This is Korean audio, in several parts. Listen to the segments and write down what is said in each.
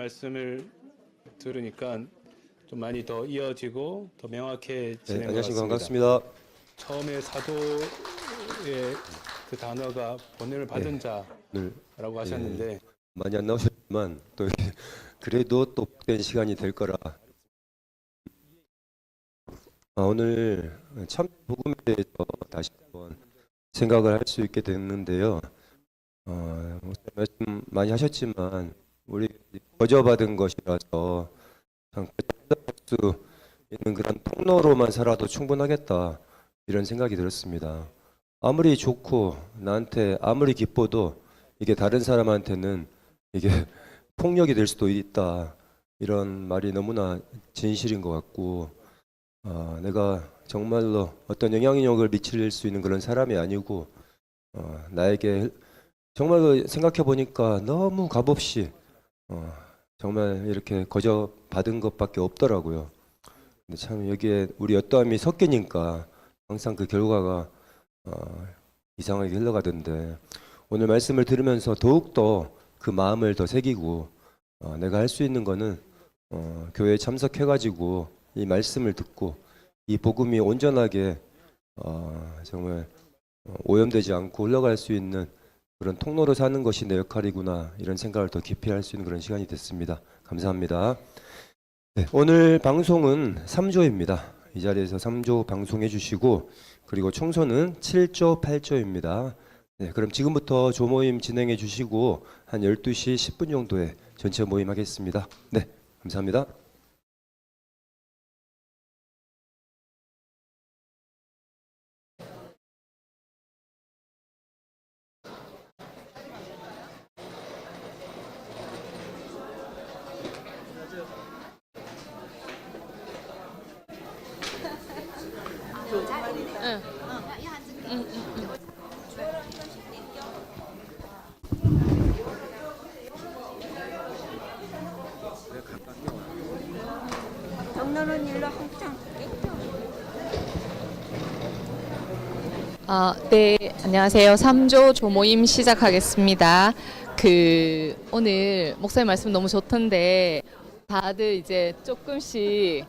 말씀을 들으니까 좀 많이 더 이어지고 더 명확해지는 것 안녕하십니까. 같습니다. 반갑습니다. 처음에 사도의 그 단어가 번뇌를 받은 늘 자라고 하셨는데 많이 안 나오셨지만 또 그래도 또 복된 시간이 될 거라. 오늘 참 복음에 대해서 다시 한번 생각을 할 수 있게 됐는데요. 말씀 많이 하셨지만 우리 거저받은 것이라서 참 수 있는 그런 통로로만 살아도 충분하겠다 이런 생각이 들었습니다. 아무리 좋고 나한테 아무리 기뻐도 이게 다른 사람한테는 이게 폭력이 될 수도 있다 이런 말이 너무나 진실인 것 같고 내가 정말로 어떤 영향력을 미칠 수 있는 그런 사람이 아니고 나에게 정말로 생각해 보니까 너무 값없이 정말 이렇게 거저 받은 것밖에 없더라고요. 근데 참 여기에 우리 어떠함이 섞이니까 항상 그 결과가 이상하게 흘러가던데 오늘 말씀을 들으면서 더욱더 그 마음을 더 새기고 내가 할 수 있는 거는 교회에 참석해가지고 이 말씀을 듣고 이 복음이 온전하게 정말 오염되지 않고 흘러갈 수 있는 그런 통로로 사는 것이 내 역할이구나 이런 생각을 더 깊이 할 수 있는 그런 시간이 됐습니다. 감사합니다. 네, 오늘 방송은 3조입니다. 이 자리에서 3조 방송해 주시고 그리고 총선은 7조 8조입니다. 네, 그럼 지금부터 조모임 진행해 주시고 한 12시 10분 정도에 전체 모임 하겠습니다. 네, 감사합니다. 정로는 일로 항상 네, 안녕하세요. 3조 조모임 시작하겠습니다. 오늘 목사님 말씀 너무 좋던데, 다들 이제 조금씩,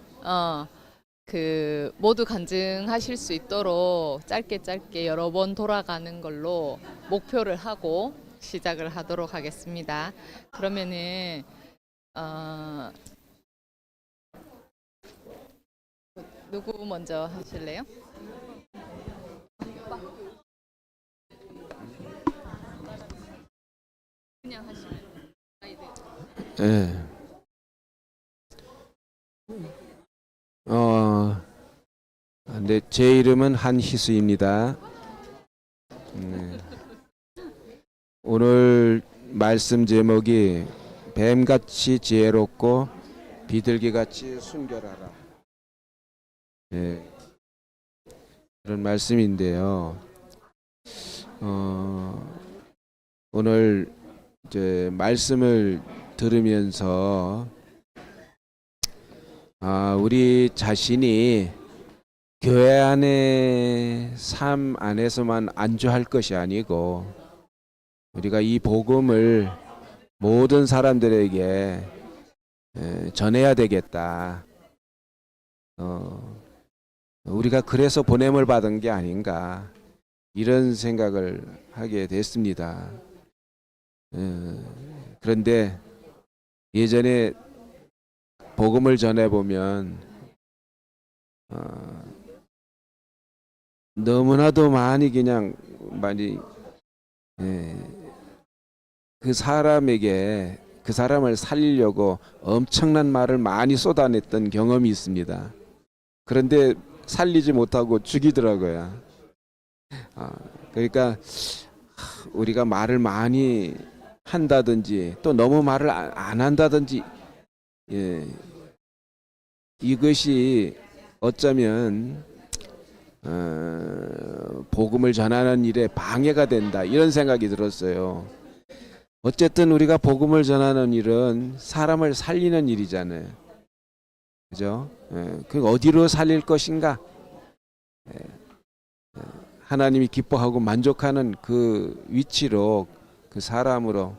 모두 간증하실 수 있도록 짧게 여러 번 돌아가는 걸로 목표를 하고 시작을 하도록 하겠습니다. 그러면은, 누구 먼저 하실래요? 그냥 하시면 아이들. 예. 네, 제 이름은 한희수입니다. 네. 오늘 말씀 제목이 뱀같이 지혜롭고 비둘기같이 순결하라. 예. 그런 말씀인데요. 오늘 이제 말씀을 들으면서 우리 자신이 교회 안의 삶 안에서만 안주할 것이 아니고 우리가 이 복음을 모든 사람들에게 전해야 되겠다. 우리가 그래서 보냄을 받은 게 아닌가 이런 생각을 하게 됐습니다. 그런데 예전에 복음을 전해보면 너무나도 많이 그 사람에게 그 사람을 살리려고 엄청난 말을 많이 쏟아냈던 경험이 있습니다. 그런데 살리지 못하고 죽이더라고요. 그러니까 우리가 말을 많이 한다든지 또 너무 말을 안 한다든지 이것이 어쩌면 복음을 전하는 일에 방해가 된다 이런 생각이 들었어요. 어쨌든 우리가 복음을 전하는 일은 사람을 살리는 일이잖아요. 그죠? 그 어디로 살릴 것인가? 하나님이 기뻐하고 만족하는 그 위치로 그 사람으로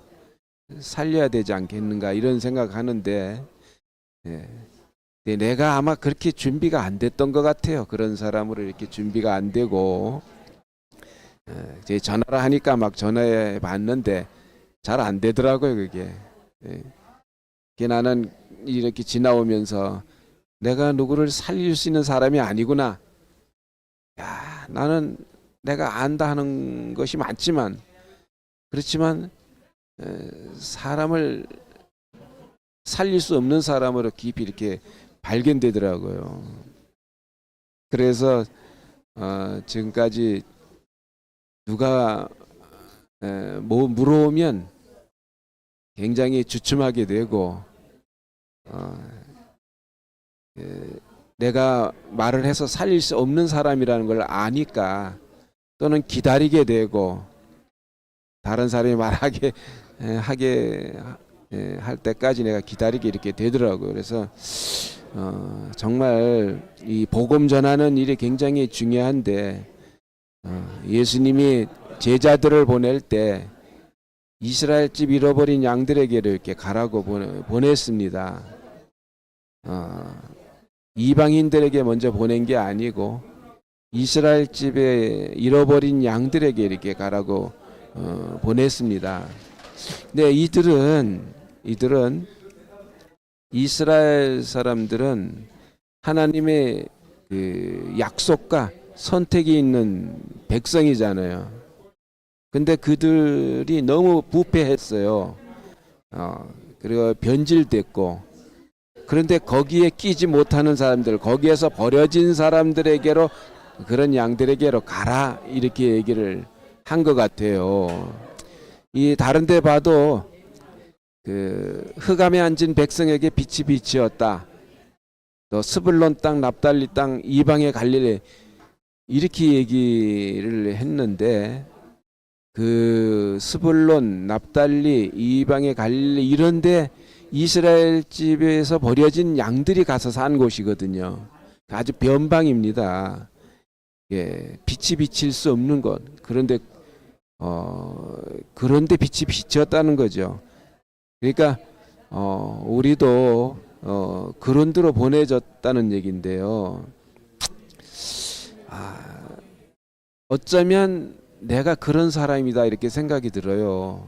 살려야 되지 않겠는가 이런 생각하는데 예. 근데 내가 아마 그렇게 준비가 안 됐던 것 같아요. 그런 사람으로 이렇게 준비가 안 되고 이제 전화를 하니까 막 전화해 봤는데 잘 안 되더라고요 그게. 예. 그게 나는 이렇게 지나오면서 내가 누구를 살릴 수 있는 사람이 아니구나. 야, 나는 내가 안다 하는 것이 많지만 그렇지만 사람을 살릴 수 없는 사람으로 깊이 이렇게 발견되더라고요. 그래서 지금까지 누가 뭐 물어오면 굉장히 주춤하게 되고 내가 말을 해서 살릴 수 없는 사람이라는 걸 아니까 또는 기다리게 되고 다른 사람이 말하게 할 때까지 내가 기다리게 이렇게 되더라고요. 그래서 정말 이 복음 전하는 일이 굉장히 중요한데 예수님이 제자들을 보낼 때 이스라엘 집 잃어버린 양들에게를 이렇게 가라고 보냈습니다. 이방인들에게 먼저 보낸 게 아니고 이스라엘 집에 잃어버린 양들에게 이렇게 가라고 보냈습니다. 근데 이들은 이스라엘 사람들은 하나님의 그 약속과 선택이 있는 백성이잖아요. 근데 그들이 너무 부패했어요. 그리고 변질됐고 그런데 거기에 끼지 못하는 사람들, 거기에서 버려진 사람들에게로 그런 양들에게로 가라 이렇게 얘기를 한 것 같아요. 이 다른 데 봐도 그 흑암에 앉은 백성에게 빛이 빛이었다. 또 스불론 땅, 납달리 땅, 이방의 갈릴리 이렇게 얘기를 했는데 그 스불론, 납달리, 이방의 갈릴리 이런데 이스라엘 집에서 버려진 양들이 가서 산 곳이거든요. 아주 변방입니다. 예, 빛이 비칠 수 없는 곳. 그런데 빛이 비쳤다는 거죠. 그러니까 우리도 그런 데로 보내졌다는 얘기인데요. 어쩌면 내가 그런 사람이다 이렇게 생각이 들어요.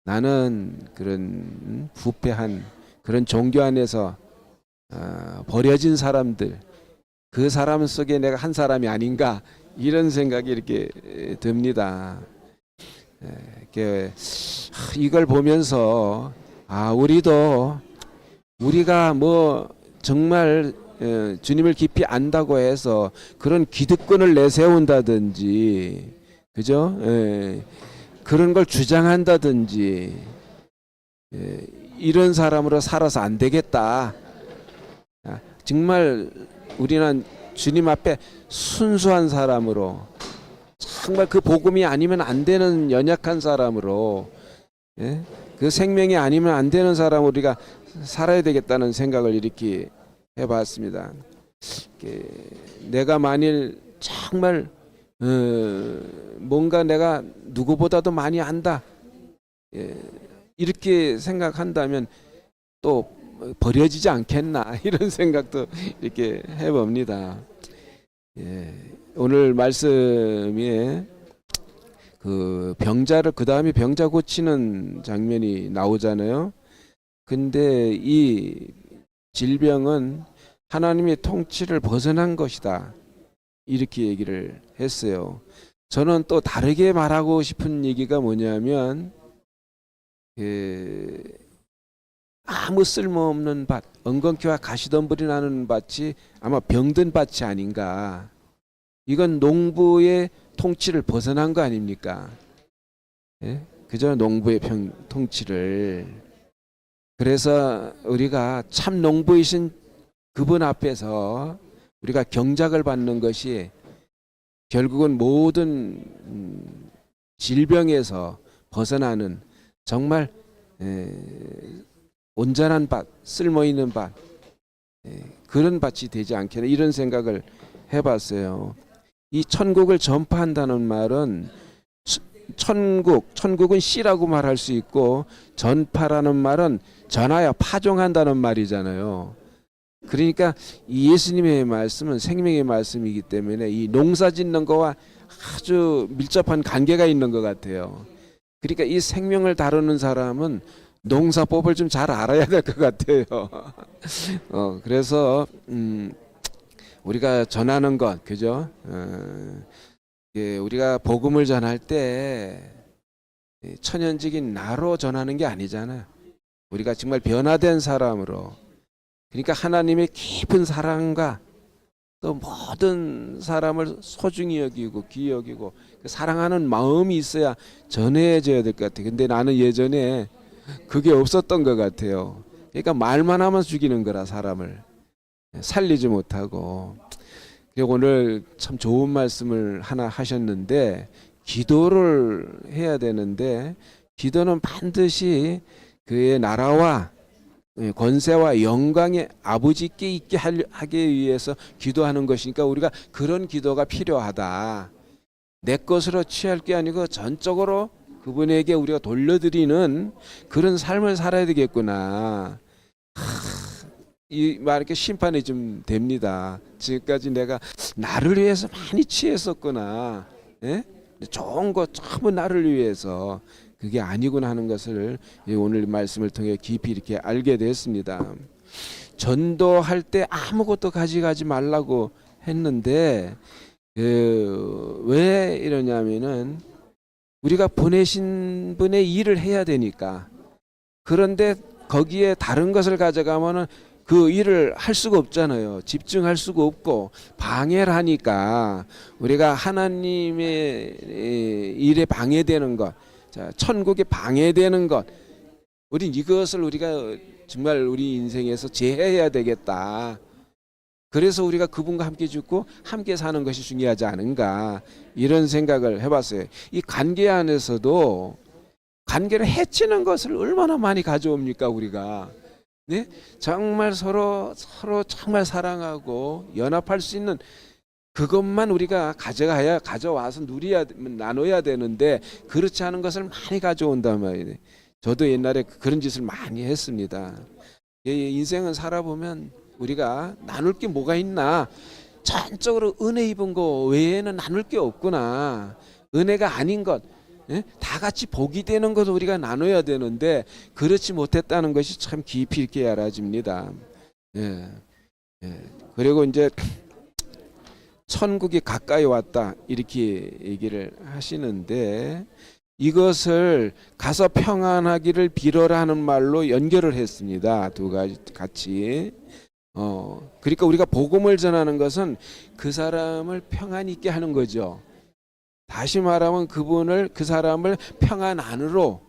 나는 그런 부패한 그런 종교 안에서 버려진 사람들, 그 사람 속에 내가 한 사람이 아닌가 이런 생각이 이렇게 듭니다. 이걸 보면서 우리가 뭐 정말 주님을 깊이 안다고 해서 그런 기득권을 내세운다든지, 그죠? 그런 걸 주장한다든지, 이런 사람으로 살아서 안 되겠다. 정말 우리는 주님 앞에 순수한 사람으로, 정말 그 복음이 아니면 안 되는 연약한 사람으로, 그 생명이 아니면 안 되는 사람으로 우리가 살아야 되겠다는 생각을 이렇게 해봤습니다. 내가 만일 정말 뭔가 내가 누구보다도 많이 안다 이렇게 생각한다면 또 버려지지 않겠나 이런 생각도 이렇게 해봅니다. 오늘 말씀에 그 병자를 그 다음에 병자 고치는 장면이 나오잖아요. 근데 이 질병은 하나님의 통치를 벗어난 것이다 이렇게 얘기를 했어요. 저는 또 다르게 말하고 싶은 얘기가 뭐냐면 아무 쓸모없는 밭, 엉겅퀴와 가시덤불이 나는 밭이 아마 병든 밭이 아닌가. 이건 농부의 통치를 벗어난 거 아닙니까? 그저 농부의 통치를. 그래서 우리가 참 농부이신 그분 앞에서 우리가 경작을 받는 것이 결국은 모든 질병에서 벗어나는 정말 온전한 밭, 쓸모있는 밭, 그런 밭이 되지 않겠나 이런 생각을 해봤어요. 이 천국을 전파한다는 말은 천국은 씨라고 말할 수 있고 전파라는 말은 전하여 파종한다는 말이잖아요. 그러니까 이 예수님의 말씀은 생명의 말씀이기 때문에 이 농사 짓는 거와 아주 밀접한 관계가 있는 것 같아요. 그러니까 이 생명을 다루는 사람은 농사법을 좀 잘 알아야 될 것 같아요. 그래서 우리가 전하는 것, 그죠? 우리가 복음을 전할 때 천연적인 나로 전하는 게 아니잖아요. 우리가 정말 변화된 사람으로, 그러니까 하나님의 깊은 사랑과 또 모든 사람을 소중히 여기고 귀히 여기고 사랑하는 마음이 있어야 전해져야 될 것 같아요. 근데 나는 예전에 그게 없었던 것 같아요. 그러니까 말만 하면 죽이는 거라 사람을 살리지 못하고. 그리고 오늘 참 좋은 말씀을 하나 하셨는데 기도를 해야 되는데 기도는 반드시 그의 나라와 권세와 영광의 아버지께 있게 하기 위해서 기도하는 것이니까 우리가 그런 기도가 필요하다. 내 것으로 취할 게 아니고 전적으로 그분에게 우리가 돌려드리는 그런 삶을 살아야 되겠구나. 이 말 이렇게 심판이 좀 됩니다. 지금까지 내가 나를 위해서 많이 취했었구나. 예? 좋은 거 전부 나를 위해서 그게 아니구나 하는 것을 오늘 말씀을 통해 깊이 이렇게 알게 됐습니다. 전도할 때 아무것도 가져가지 말라고 했는데 왜 이러냐면은 우리가 보내신 분의 일을 해야 되니까. 그런데 거기에 다른 것을 가져가면은 그 일을 할 수가 없잖아요. 집중할 수가 없고 방해를 하니까 우리가 하나님의 일에 방해되는 것, 자, 천국에 방해되는 것, 우린 이것을 우리가 정말 우리 인생에서 제해해야 되겠다. 그래서 우리가 그분과 함께 죽고 함께 사는 것이 중요하지 않은가, 이런 생각을 해봤어요. 이 관계 안에서도 관계를 해치는 것을 얼마나 많이 가져옵니까 우리가. 네? 정말 서로 정말 사랑하고 연합할 수 있는 그것만 우리가 가져와서 나눠야 되는데 그렇지 않은 것을 많이 가져온단 말이에요. 저도 옛날에 그런 짓을 많이 했습니다. 인생은 살아보면 우리가 나눌 게 뭐가 있나, 전적으로 은혜 입은 거 외에는 나눌 게 없구나. 은혜가 아닌 것, 다 같이 복이 되는 것을 우리가 나눠야 되는데 그렇지 못했다는 것이 참 깊이 있게 알아집니다. 그리고 이제 천국이 가까이 왔다 이렇게 얘기를 하시는데 이것을 가서 평안하기를 빌어라는 말로 연결을 했습니다. 두 가지 같이. 그러니까 우리가 복음을 전하는 것은 그 사람을 평안히 있게 하는 거죠. 다시 말하면 그 사람을 평안 안으로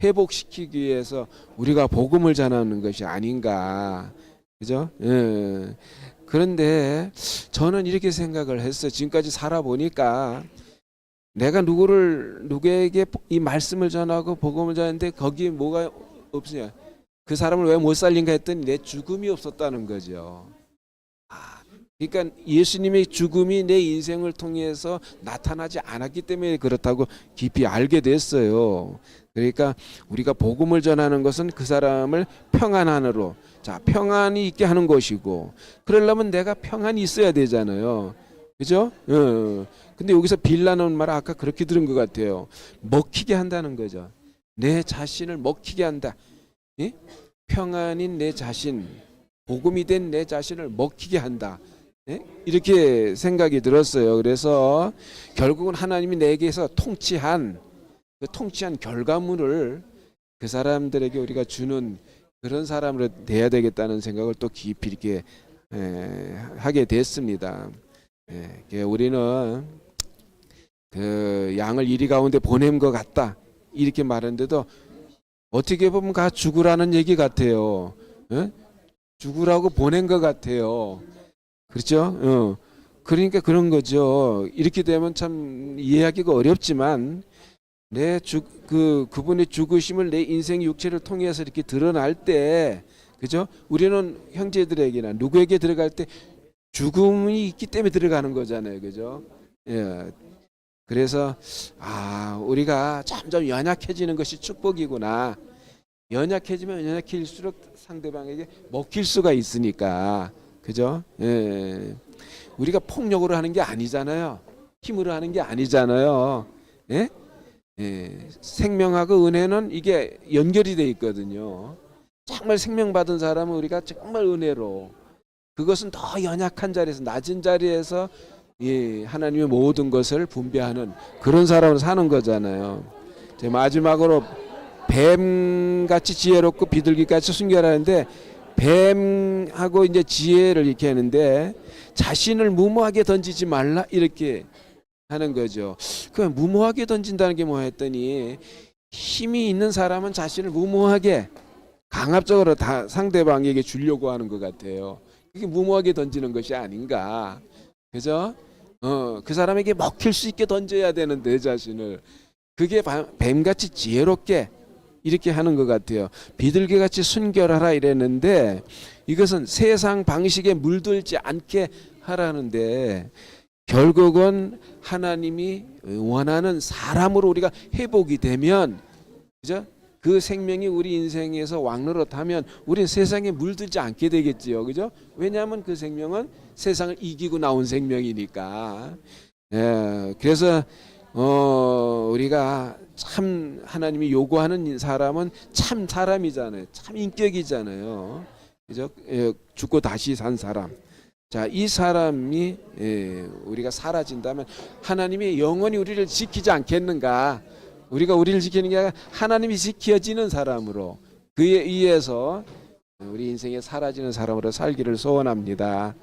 회복시키기 위해서 우리가 복음을 전하는 것이 아닌가. 그죠? 그런데 저는 이렇게 생각을 했어요. 지금까지 살아보니까 내가 누구에게 이 말씀을 전하고 복음을 전하는데 거기에 뭐가 없으냐. 그 사람을 왜 못 살린가 했더니 내 죽음이 없었다는 거죠. 그러니까 예수님의 죽음이 내 인생을 통해서 나타나지 않았기 때문에 그렇다고 깊이 알게 됐어요. 그러니까 우리가 복음을 전하는 것은 그 사람을 평안 안으로, 자, 평안이 있게 하는 것이고, 그러려면 내가 평안이 있어야 되잖아요. 그죠? 근데 여기서 빌라는 말 아까 그렇게 들은 것 같아요. 먹히게 한다는 거죠. 내 자신을 먹히게 한다. 예? 평안인 내 자신, 복음이 된 내 자신을 먹히게 한다. 예? 이렇게 생각이 들었어요. 그래서 결국은 하나님이 내게서 통치한 결과물을 그 사람들에게 우리가 주는 그런 사람으로 돼야 되겠다는 생각을 또 깊이 이렇게 하게 됐습니다. 우리는 그 양을 이리 가운데 보낸 것 같다 이렇게 말하는데도 어떻게 보면 가 죽으라는 얘기 같아요. 죽으라고 보낸 것 같아요. 그렇죠? 그러니까 그런 거죠. 이렇게 되면 참 이해하기가 어렵지만 그분의 죽으심을 내 인생 육체를 통해서 이렇게 드러날 때, 그죠? 우리는 형제들에게나 누구에게 들어갈 때 죽음이 있기 때문에 들어가는 거잖아요. 그죠? 예. 그래서 우리가 점점 연약해지는 것이 축복이구나. 연약해지면 연약해질수록 상대방에게 먹힐 수가 있으니까. 그죠? 예. 우리가 폭력으로 하는 게 아니잖아요. 힘으로 하는 게 아니잖아요. 예? 예. 생명하고 은혜는 이게 연결이 돼 있거든요. 정말 생명 받은 사람은 우리가 정말 은혜로, 그것은 더 연약한 자리에서, 낮은 자리에서 하나님의 모든 것을 분배하는 그런 사람으로 사는 거잖아요. 제 마지막으로 뱀같이 지혜롭고 비둘기같이 순결하는데, 뱀하고 이제 지혜를 이렇게 하는데 자신을 무모하게 던지지 말라 이렇게 하는 거죠. 그 무모하게 던진다는 게 뭐 했더니, 힘이 있는 사람은 자신을 무모하게 강압적으로 다 상대방에게 주려고 하는 것 같아요. 그게 무모하게 던지는 것이 아닌가. 그죠? 그 사람에게 먹힐 수 있게 던져야 되는데 자신을, 그게 뱀같이 지혜롭게 이렇게 하는 것 같아요. 비둘기같이 순결하라 이랬는데, 이것은 세상 방식에 물들지 않게 하라는데, 결국은 하나님이 원하는 사람으로 우리가 회복이 되면, 그죠? 그 생명이 우리 인생에서 왕노릇하면 우리는 세상에 물들지 않게 되겠지요. 그죠? 왜냐하면 그 생명은 세상을 이기고 나온 생명이니까. 예, 그래서 우리가 참 하나님이 요구하는 사람은 참 사람이잖아요. 참 인격이잖아요. 그죠? 죽고 다시 산 사람. 자, 이 사람이 우리가 사라진다면 하나님이 영원히 우리를 지키지 않겠는가? 우리가 우리를 지키는 게 아니라 하나님이 지켜지는 사람으로, 그에 의해서 우리 인생에 사라지는 사람으로 살기를 소원합니다.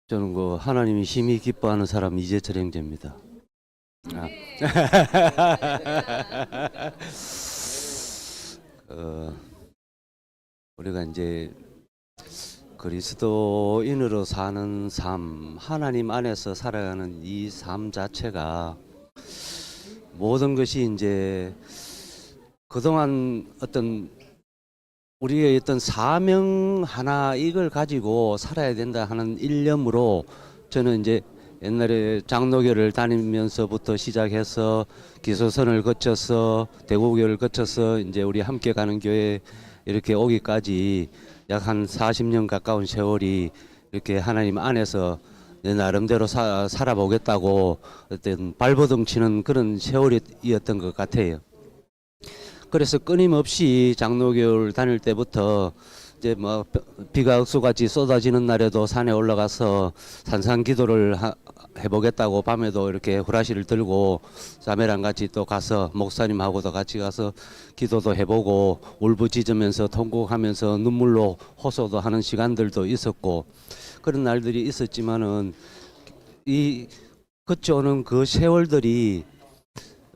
저는 그 하나님이 심히 기뻐하는 사람 이재철 형제입니다. 우리가 이제 그리스도인으로 사는 삶, 하나님 안에서 살아가는 이 삶 자체가 모든 것이 이제 그동안 어떤 우리의 어떤 사명 하나 이걸 가지고 살아야 된다 하는 일념으로 저는 이제 옛날에 장로교를 다니면서부터 시작해서 기소선을 거쳐서 대구교를 거쳐서 이제 우리 함께 가는 교회 이렇게 오기까지 약 한 40년 가까운 세월이 이렇게 하나님 안에서 내 나름대로 살아보겠다고 어떤 발버둥 치는 그런 세월이었던 것 같아요. 그래서 끊임없이 장로교를 다닐 때부터 이제 뭐 비가 억수같이 쏟아지는 날에도 산에 올라가서 산상 기도를 해보겠다고 밤에도 이렇게 후라시를 들고 자매랑 같이 또 가서 목사님하고도 같이 가서 기도도 해보고 울부짖으면서 통곡하면서 눈물로 호소도 하는 시간들도 있었고 그런 날들이 있었지만은 이 거쳐오는 그 세월들이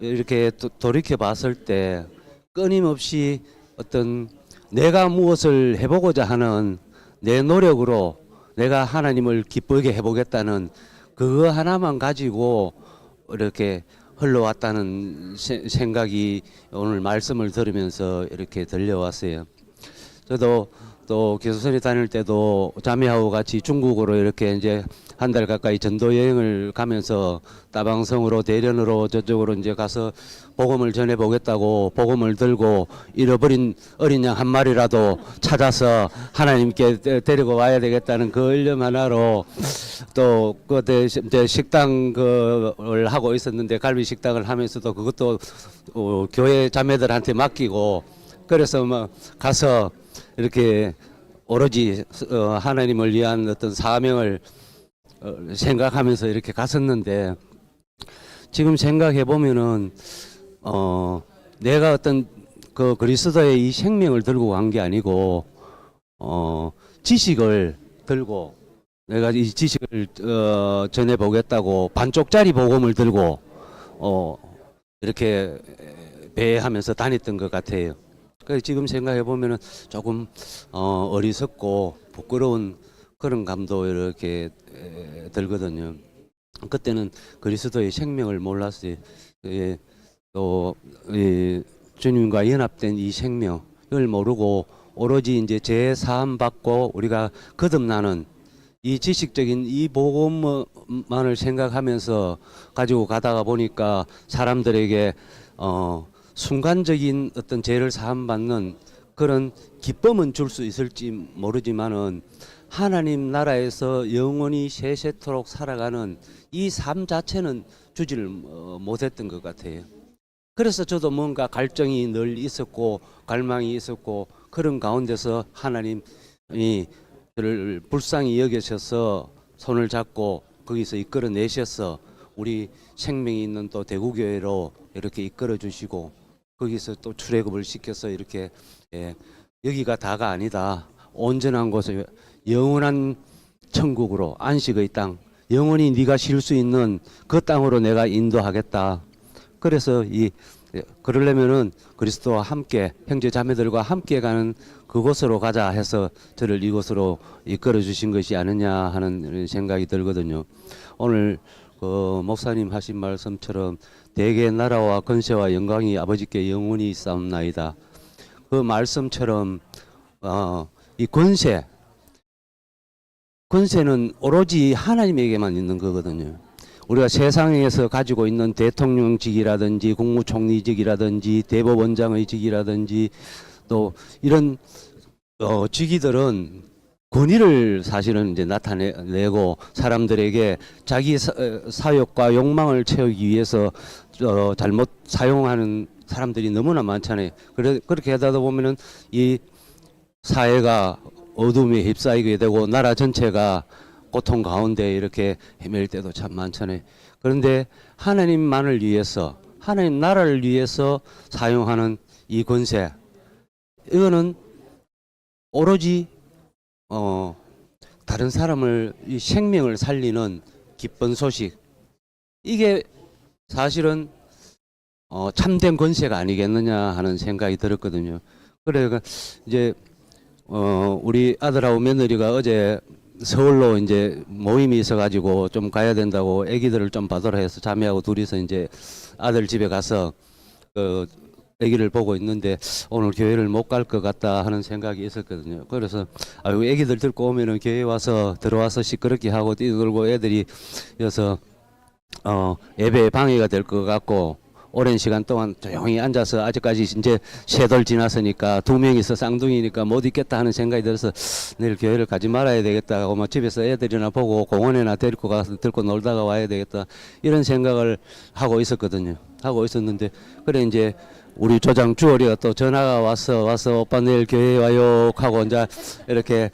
이렇게 돌이켜 봤을 때 끊임없이 어떤 내가 무엇을 해보고자 하는 내 노력으로 내가 하나님을 기쁘게 해보겠다는 그거 하나만 가지고 이렇게 흘러왔다는 생각이 오늘 말씀을 들으면서 이렇게 들려왔어요. 저도 또 기소선에 다닐 때도 자매하고 같이 중국으로 이렇게 이제 한 달 가까이 전도 여행을 가면서 따방성으로 대련으로 저쪽으로 이제 가서 복음을 전해 보겠다고 복음을 들고 잃어버린 어린 양 한 마리라도 찾아서 하나님께 데리고 와야 되겠다는 그 일념 하나로 또 그때 이제 식당 그를 하고 있었는데 갈비 식당을 하면서도 그것도 교회 자매들한테 맡기고 그래서 뭐 가서 이렇게 오로지 하나님을 위한 어떤 사명을 생각하면서 이렇게 갔었는데 지금 생각해 보면은 내가 어떤 그 그리스도의 이 생명을 들고 간 게 아니고 지식을 들고 내가 이 지식을 전해 보겠다고 반쪽짜리 복음을 들고 이렇게 배회하면서 다녔던 것 같아요. 그래서 지금 생각해 보면은 조금 어리석고 부끄러운 그런 감도 이렇게 들거든요. 그때는 그리스도의 생명을 몰랐어요. 예, 또 주님과 연합된 이 생명을 모르고 오로지 이제 제 사함 받고 우리가 거듭나는 이 지식적인 이 복음만을 생각하면서 가지고 가다가 보니까 사람들에게 순간적인 어떤 죄를 사함 받는 그런 기쁨은 줄 수 있을지 모르지만은 하나님 나라에서 영원히 세세토록 살아가는 이 삶 자체는 주지를 못했던 것 같아요. 그래서 저도 뭔가 갈증이 늘 있었고 갈망이 있었고 그런 가운데서 하나님이 저를 불쌍히 여기셔서 손을 잡고 거기서 이끌어내셔서 우리 생명이 있는 또 대구교회로 이렇게 이끌어 주시고 거기서 또 출애굽을 시켜서 이렇게 여기가 다가 아니다. 온전한 곳에 영원한 천국으로 안식의 땅 영원히 네가 쉴 수 있는 그 땅으로 내가 인도하겠다. 그래서 그러려면은 그리스도와 함께 형제 자매들과 함께 가는 그곳으로 가자 해서 저를 이곳으로 이끌어 주신 것이 아니냐 하는 생각이 들거든요. 오늘 그 목사님 하신 말씀처럼 대개 나라와 권세와 영광이 아버지께 영원히 있사옵나이다. 그 말씀처럼 이 권세는 오로지 하나님에게만 있는 거거든요. 우리가 세상에서 가지고 있는 대통령직이라든지 국무총리직이라든지 대법원장의 직이라든지 또 이런 직위들은 권위를 사실은 이제 나타내고 사람들에게 자기 사욕과 욕망을 채우기 위해서 잘못 사용하는 사람들이 너무나 많잖아요. 그렇게 하다 보면은 이 사회가 어둠에 휩싸이게 되고 나라 전체가 고통 가운데 이렇게 헤맬 때도 참 많잖아요. 그런데 하나님만을 위해서 하나님 나라를 위해서 사용하는 이 권세 이거는 오로지 다른 사람을 이 생명을 살리는 기쁜 소식 이게 사실은 참된 권세가 아니겠느냐 하는 생각이 들었거든요. 그래서 이제 우리 아들하고 며느리가 어제 서울로 이제 모임이 있어가지고 좀 가야 된다고 아기들을 좀 봐달라 해서 자매하고 둘이서 이제 아들 집에 가서 아기를 보고 있는데 오늘 교회를 못 갈 것 같다 하는 생각이 있었거든요. 그래서 아기들 들고 오면은 교회 와서 들어와서 시끄럽게 하고 뛰어들고 애들이 여서 예배에 방해가 될 것 같고 오랜 시간 동안 조용히 앉아서 아직까지 이제 세돌 지났으니까 두 명이서 쌍둥이니까 못 있겠다 하는 생각이 들어서 내일 교회를 가지 말아야 되겠다 하고 뭐 집에서 애들이나 보고 공원에나 데리고 가서 들고 놀다가 와야 되겠다 이런 생각을 하고 있었거든요. 하고 있었는데 그래 이제 우리 조장 주월이가 또 전화가 와서 오빠 내일 교회 와요 하고 이제 이렇게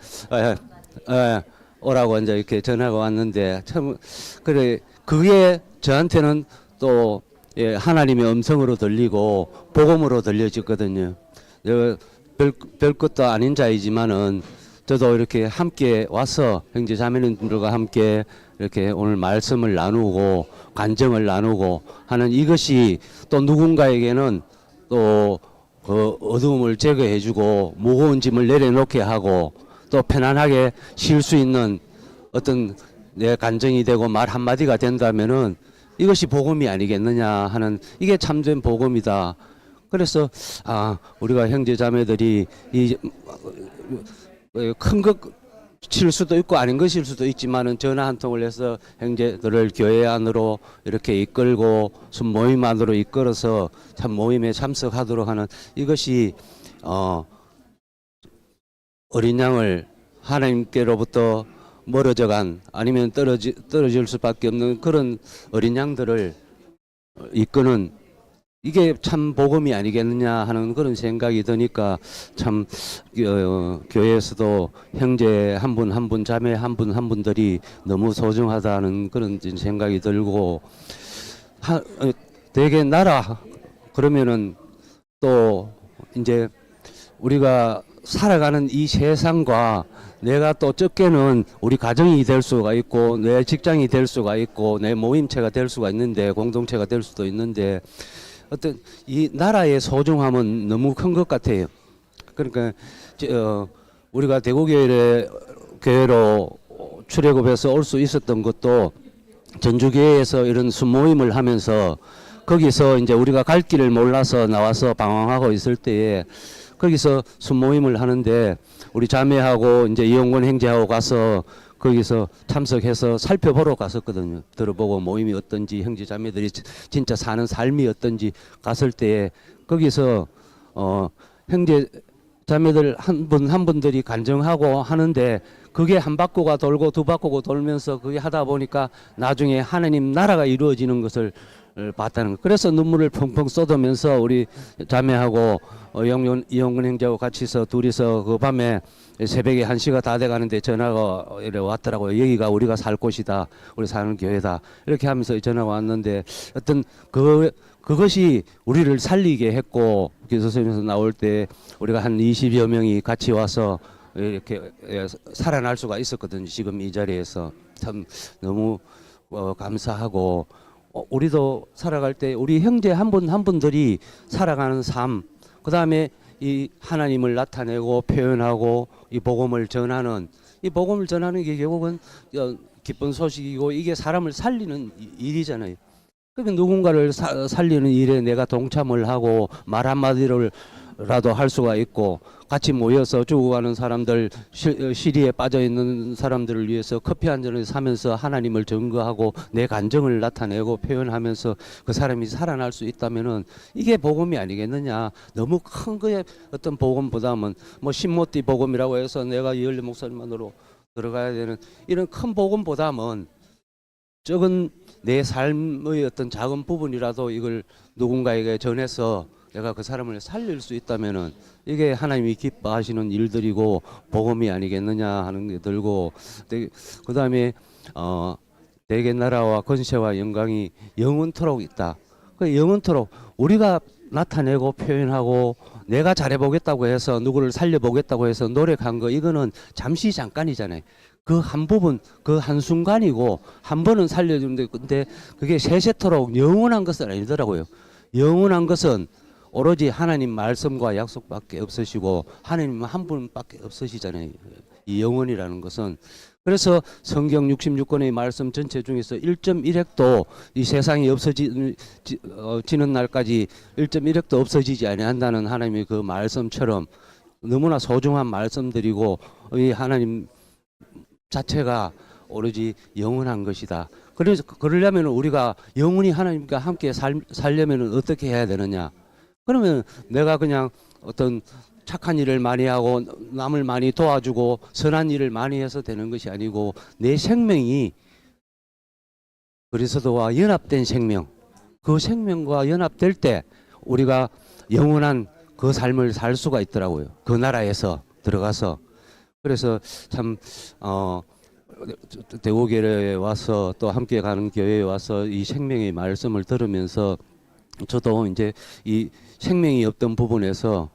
오라고 이제 이렇게 전화가 왔는데 참 그래 그게 저한테는 또 하나님의 음성으로 들리고 복음으로 들려졌거든요. 별 것도 아닌 자이지만은 저도 이렇게 함께 와서 형제 자매님들과 함께 이렇게 오늘 말씀을 나누고 간증을 나누고 하는 이것이 또 누군가에게는 또 그 어두움을 제거해주고 무거운 짐을 내려놓게 하고 또 편안하게 쉴 수 있는 어떤 내 간증이 되고 말 한마디가 된다면은 이것이 복음이 아니겠느냐 하는 이게 참된 복음이다. 그래서 우리가 형제 자매들이 이 큰 것 칠 수도 있고 아닌 것일 수도 있지만은 전화 한 통을 해서 형제들을 교회 안으로 이렇게 이끌고 모임 안으로 이끌어서 참 모임에 참석하도록 하는 이것이 어린 양을 하나님께로부터 멀어져간 아니면 떨어질 수밖에 없는 그런 어린 양들을 이끄는 이게 참 복음이 아니겠느냐 하는 그런 생각이 드니까 참 교회에서도 형제 한 분 한 분 자매 한 분 한 분들이 너무 소중하다는 그런 생각이 들고 되게 나라 그러면은 또 이제 우리가 살아가는 이 세상과 내가 또 적게는 우리 가정이 될 수가 있고 내 직장이 될 수가 있고 내 모임체가 될 수가 있는데 공동체가 될 수도 있는데 어떤 이 나라의 소중함은 너무 큰 것 같아요. 그러니까 우리가 대구교회에 교회로 출애굽해서 올 수 있었던 것도 전주교회에서 이런 순모임을 하면서 거기서 이제 우리가 갈 길을 몰라서 나와서 방황하고 있을 때에 거기서 순모임을 하는데 우리 자매하고 이제 이용권 형제하고 가서 거기서 참석해서 살펴보러 갔었거든요. 들어보고 모임이 어떤지 형제 자매들이 진짜 사는 삶이 어떤지 갔을 때에 거기서 형제 자매들 한 분 한 분들이 간증하고 하는데 그게 한 바퀴가 돌고 두 바퀴가 돌면서 그게 하다 보니까 나중에 하나님 나라가 이루어지는 것을 봤다는 거. 그래서 눈물을 펑펑 쏟으면서 우리 자매하고 이용근 형제하고 같이서 둘이서 그 밤에 새벽에 1시가 다 돼가는데 전화가 이래 왔더라고요. 여기가 우리가 살 곳이다. 우리 사는 교회다. 이렇게 하면서 전화가 왔는데 어떤 그것이 우리를 살리게 했고 교수선에서 나올 때 우리가 한 20여 명이 같이 와서 이렇게 살아날 수가 있었거든요. 지금 이 자리에서 참 너무 감사하고 우리도 살아갈 때 우리 형제 한 분 한 분들이 살아가는 삶, 그 다음에 이 하나님을 나타내고 표현하고 이 복음을 전하는 게 결국은 기쁜 소식이고 이게 사람을 살리는 일이잖아요. 그러면 누군가를 살리는 일에 내가 동참을 하고 말 한마디를라도 할 수가 있고 같이 모여서 죽어가는 사람들 시리에 빠져 있는 사람들을 위해서 커피 한 잔을 사면서 하나님을 증거하고 내 감정을 나타내고 표현하면서 그 사람이 살아날 수 있다면은 이게 복음이 아니겠느냐. 너무 큰 거에 어떤 복음보다는 뭐 신모띠 복음이라고 해서 내가 이을리 목사님만으로 들어가야 되는 이런 큰 복음보다는 적은 내 삶의 어떤 작은 부분이라도 이걸 누군가에게 전해서 내가 그 사람을 살릴 수 있다면은 이게 하나님이 기뻐하시는 일들이고 복음이 아니겠느냐 하는 게 들고, 그 다음에 대개 나라와 권세와 영광이 영원토록 있다. 그 영원토록 우리가 나타내고 표현하고 내가 잘해보겠다고 해서 누구를 살려보겠다고 해서 노력한 거 이거는 잠시 잠깐이잖아요. 그 한 부분, 그 한순간이고 한 번은 살려주는데 근데 그게 세세토록 영원한 것은 아니더라고요. 영원한 것은 오로지 하나님 말씀과 약속밖에 없으시고 하나님 한 분밖에 없으시잖아요. 이 영원이라는 것은. 그래서 성경 66권의 말씀 전체 중에서 1.1핵도 이 세상이 없어지는 날까지 1.1핵도 없어지지 아니한다는 하나님의 그 말씀처럼 너무나 소중한 말씀들이고 이 하나님 자체가 오로지 영원한 것이다. 그래서 그러려면 우리가 영원히 하나님과 함께 살려면 어떻게 해야 되느냐? 그러면 내가 그냥 어떤 착한 일을 많이 하고 남을 많이 도와주고 선한 일을 많이 해서 되는 것이 아니고 내 생명이 그리스도와 연합된 생명, 그 생명과 연합될 때 우리가 영원한 그 삶을 살 수가 있더라고요. 그 나라에서 들어가서. 그래서 참 대구교회에 와서 또 함께 가는 교회에 와서 이 생명의 말씀을 들으면서 저도 이제 이 생명이 없던 부분에서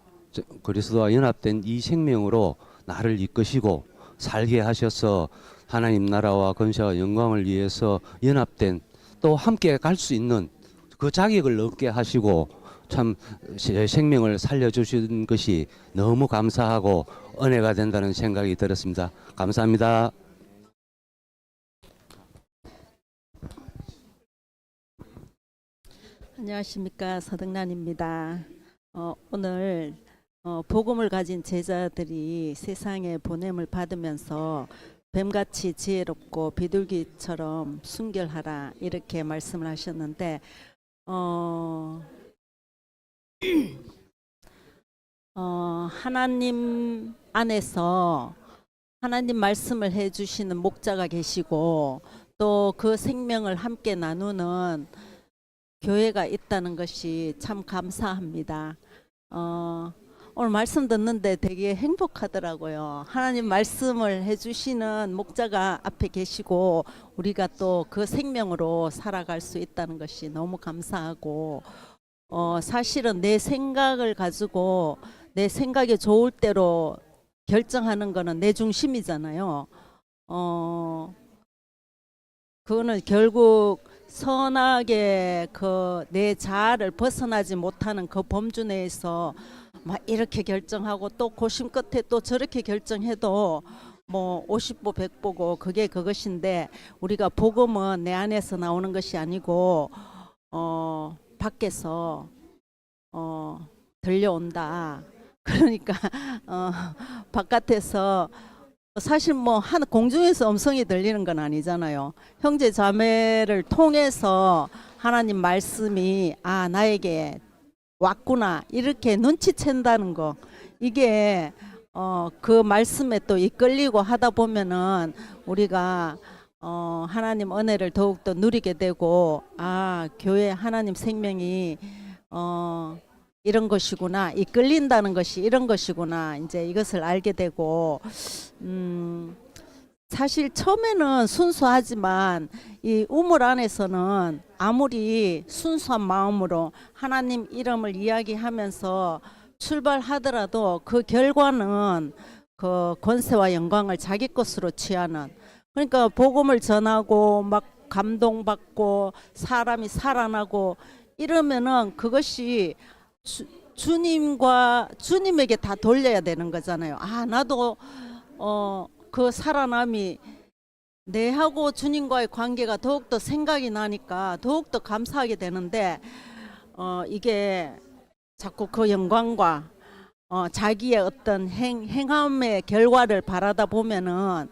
그리스도와 연합된 이 생명으로 나를 이끄시고 살게 하셔서 하나님 나라와 권세와 영광을 위해서 연합된 또 함께 갈 수 있는 그 자격을 얻게 하시고 참 제 생명을 살려주신 것이 너무 감사하고 은혜가 된다는 생각이 들었습니다. 감사합니다. 안녕하십니까, 서등란입니다. 오늘 복음을 가진 제자들이 세상에 보냄을 받으면서 뱀같이 지혜롭고 비둘기처럼 순결하라 이렇게 말씀을 하셨는데 하나님 안에서 하나님 말씀을 해주시는 목자가 계시고 또 그 생명을 함께 나누는 교회가 있다는 것이 참 감사합니다. 오늘 말씀 듣는데 되게 행복하더라고요. 하나님 말씀을 해주시는 목자가 앞에 계시고 우리가 또 그 생명으로 살아갈 수 있다는 것이 너무 감사하고 사실은 내 생각을 가지고 내 생각이 좋을 대로 결정하는 거는 내 중심이잖아요. 그거는 결국 선하게 그 내 자아를 벗어나지 못하는 그 범주 내에서 막 이렇게 결정하고 또 고심 끝에 또 저렇게 결정해도 뭐 50보 100보고 그게 그것인데 우리가 복음은 내 안에서 나오는 것이 아니고 밖에서 들려온다. 그러니까 바깥에서 사실 뭐 한 공중에서 음성이 들리는 건 아니잖아요. 형제 자매를 통해서 하나님 말씀이 나에게 왔구나 이렇게 눈치챈다는 거, 이게 그 말씀에 또 이끌리고 하다 보면은 우리가 하나님 은혜를 더욱더 누리게 되고, 교회 하나님 생명이 이런 것이구나, 이끌린다는 것이 이런 것이구나, 이제 이것을 알게 되고, 사실 처음에는 순수하지만 이 우물 안에서는 아무리 순수한 마음으로 하나님 이름을 이야기하면서 출발하더라도 그 결과는 그 권세와 영광을 자기 것으로 취하는, 그러니까 복음을 전하고 막 감동받고 사람이 살아나고 이러면은 그것이 주님에게 다 돌려야 되는 거잖아요. 나도 그 살아남이 내하고 주님과의 관계가 더욱더 생각이 나니까 더욱더 감사하게 되는데, 이게 자꾸 그 영광과 자기의 어떤 행함의 결과를 바라다 보면은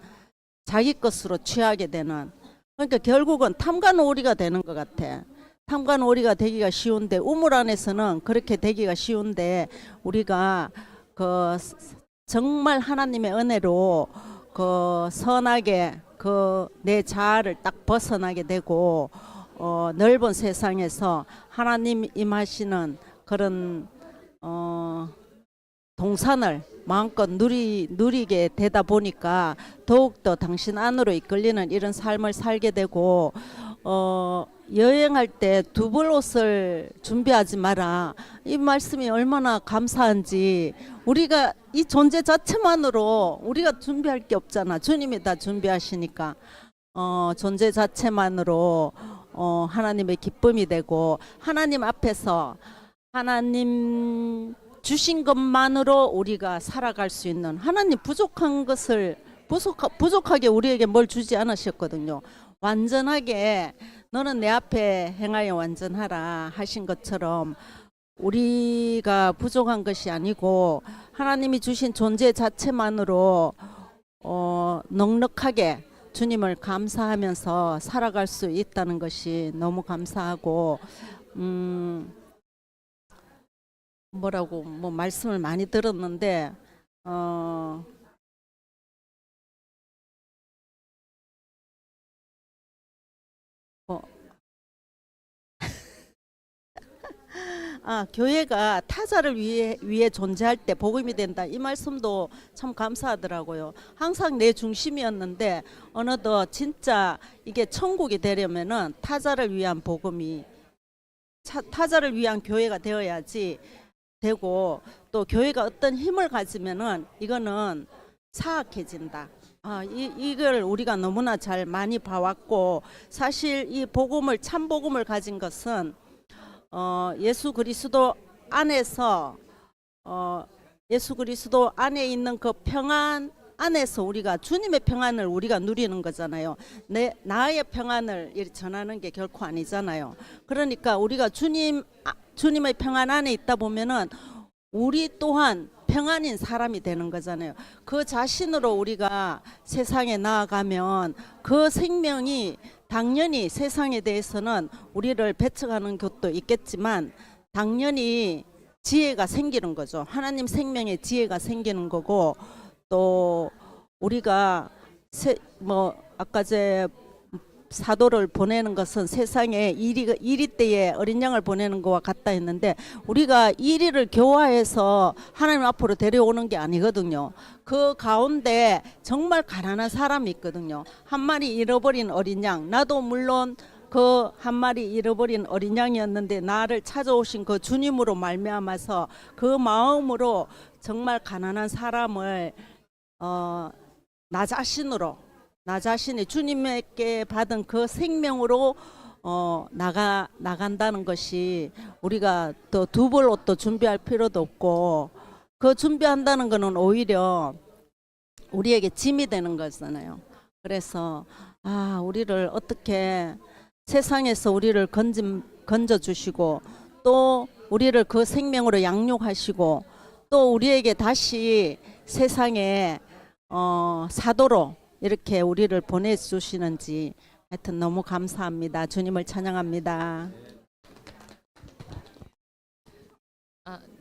자기 것으로 취하게 되는, 그러니까 결국은 탐관오리가 되는 것 같아. 탐관오리가 되기가 쉬운데, 우물 안에서는 그렇게 되기가 쉬운데, 우리가 그 정말 하나님의 은혜로 그 선하게 그 내 자아를 딱 벗어나게 되고 넓은 세상에서 하나님 임하시는 그런 동산을 마음껏 누리게 되다 보니까 더욱더 당신 안으로 이끌리는 이런 삶을 살게 되고, 여행할 때 두벌 옷을 준비하지 마라, 이 말씀이 얼마나 감사한지. 우리가 이 존재 자체만으로 우리가 준비할 게 없잖아. 주님이 다 준비하시니까 존재 자체만으로 하나님의 기쁨이 되고, 하나님 앞에서 하나님 주신 것만으로 우리가 살아갈 수 있는, 하나님 부족한 것을 부족하게 우리에게 뭘 주지 않으셨거든요. 완전하게 너는 내 앞에 행하여 완전하라 하신 것처럼 우리가 부족한 것이 아니고 하나님이 주신 존재 자체만으로 넉넉하게 주님을 감사하면서 살아갈 수 있다는 것이 너무 감사하고, 뭐라고 뭐 말씀을 많이 들었는데 교회가 타자를 위해 존재할 때 복음이 된다, 이 말씀도 참 감사하더라고요. 항상 내 중심이었는데 어느덧 진짜 이게 천국이 되려면은 타자를 위한 복음이, 타자를 위한 교회가 되어야지 되고, 또 교회가 어떤 힘을 가지면은 이거는 사악해진다. 이걸 우리가 너무나 잘 많이 봐왔고, 사실 이 복음을, 참 복음을 가진 것은 예수 그리스도 안에서 예수 그리스도 안에 있는 그 평안 안에서 우리가 주님의 평안을 우리가 누리는 거잖아요. 나의 평안을 전하는 게 결코 아니잖아요. 그러니까 우리가 주님의 평안 안에 있다 보면은 우리 또한 평안인 사람이 되는 거잖아요. 그 자신으로 우리가 세상에 나아가면 그 생명이 당연히 세상에 대해서는 우리를 배척하는 것도 있겠지만 당연히 지혜가 생기는 거죠. 하나님 생명의 지혜가 생기는 거고, 또 우리가 아까 제 사도를 보내는 것은 세상에 이리 때에 어린 양을 보내는 것과 같다 했는데, 우리가 이리를 교화해서 하나님 앞으로 데려오는 게 아니거든요. 그 가운데 정말 가난한 사람이 있거든요. 한 마리 잃어버린 어린 양, 나도 물론 그 한 마리 잃어버린 어린 양이었는데 나를 찾아오신 그 주님으로 말미암아서 그 마음으로 정말 가난한 사람을 나 자신이 주님께 받은 그 생명으로 나간다는 것이, 우리가 또 두 벌 옷도 준비할 필요도 없고, 그 준비한다는 것은 오히려 우리에게 짐이 되는 거잖아요. 그래서 우리를 어떻게 세상에서 우리를 건져 주시고 또 우리를 그 생명으로 양육하시고 또 우리에게 다시 세상에 사도로 이렇게 우리를 보내주시는지 하여튼 너무 감사합니다. 주님을 찬양합니다.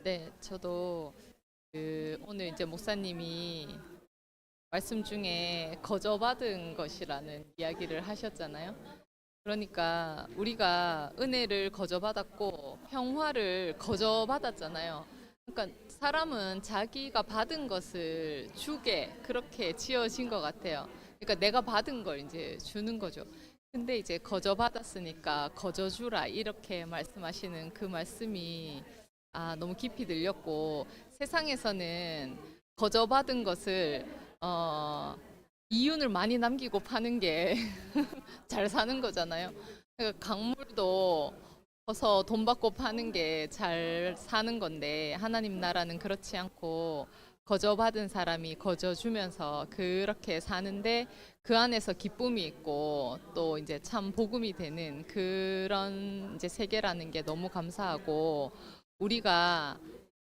네, 저도 오늘 이제 목사님이 말씀 중에 거저받은 것이라는 이야기를 하셨잖아요. 그러니까 우리가 은혜를 거저받았고 평화를 거저받았잖아요. 그러니까 사람은 자기가 받은 것을 주게 그렇게 지어진 것 같아요. 그러니까 내가 받은 걸 이제 주는 거죠. 근데 이제 거저받았으니까 거저주라 이렇게 말씀하시는 그 말씀이 너무 깊이 들렸고, 세상에서는 거저받은 것을 이윤을 많이 남기고 파는 게 잘 사는 거잖아요. 그러니까 강물도 커서 돈 받고 파는 게 잘 사는 건데, 하나님 나라는 그렇지 않고 거저받은 사람이 거저주면서 그렇게 사는데 그 안에서 기쁨이 있고 또 이제 참 복음이 되는 그런 이제 세계라는 게 너무 감사하고, 우리가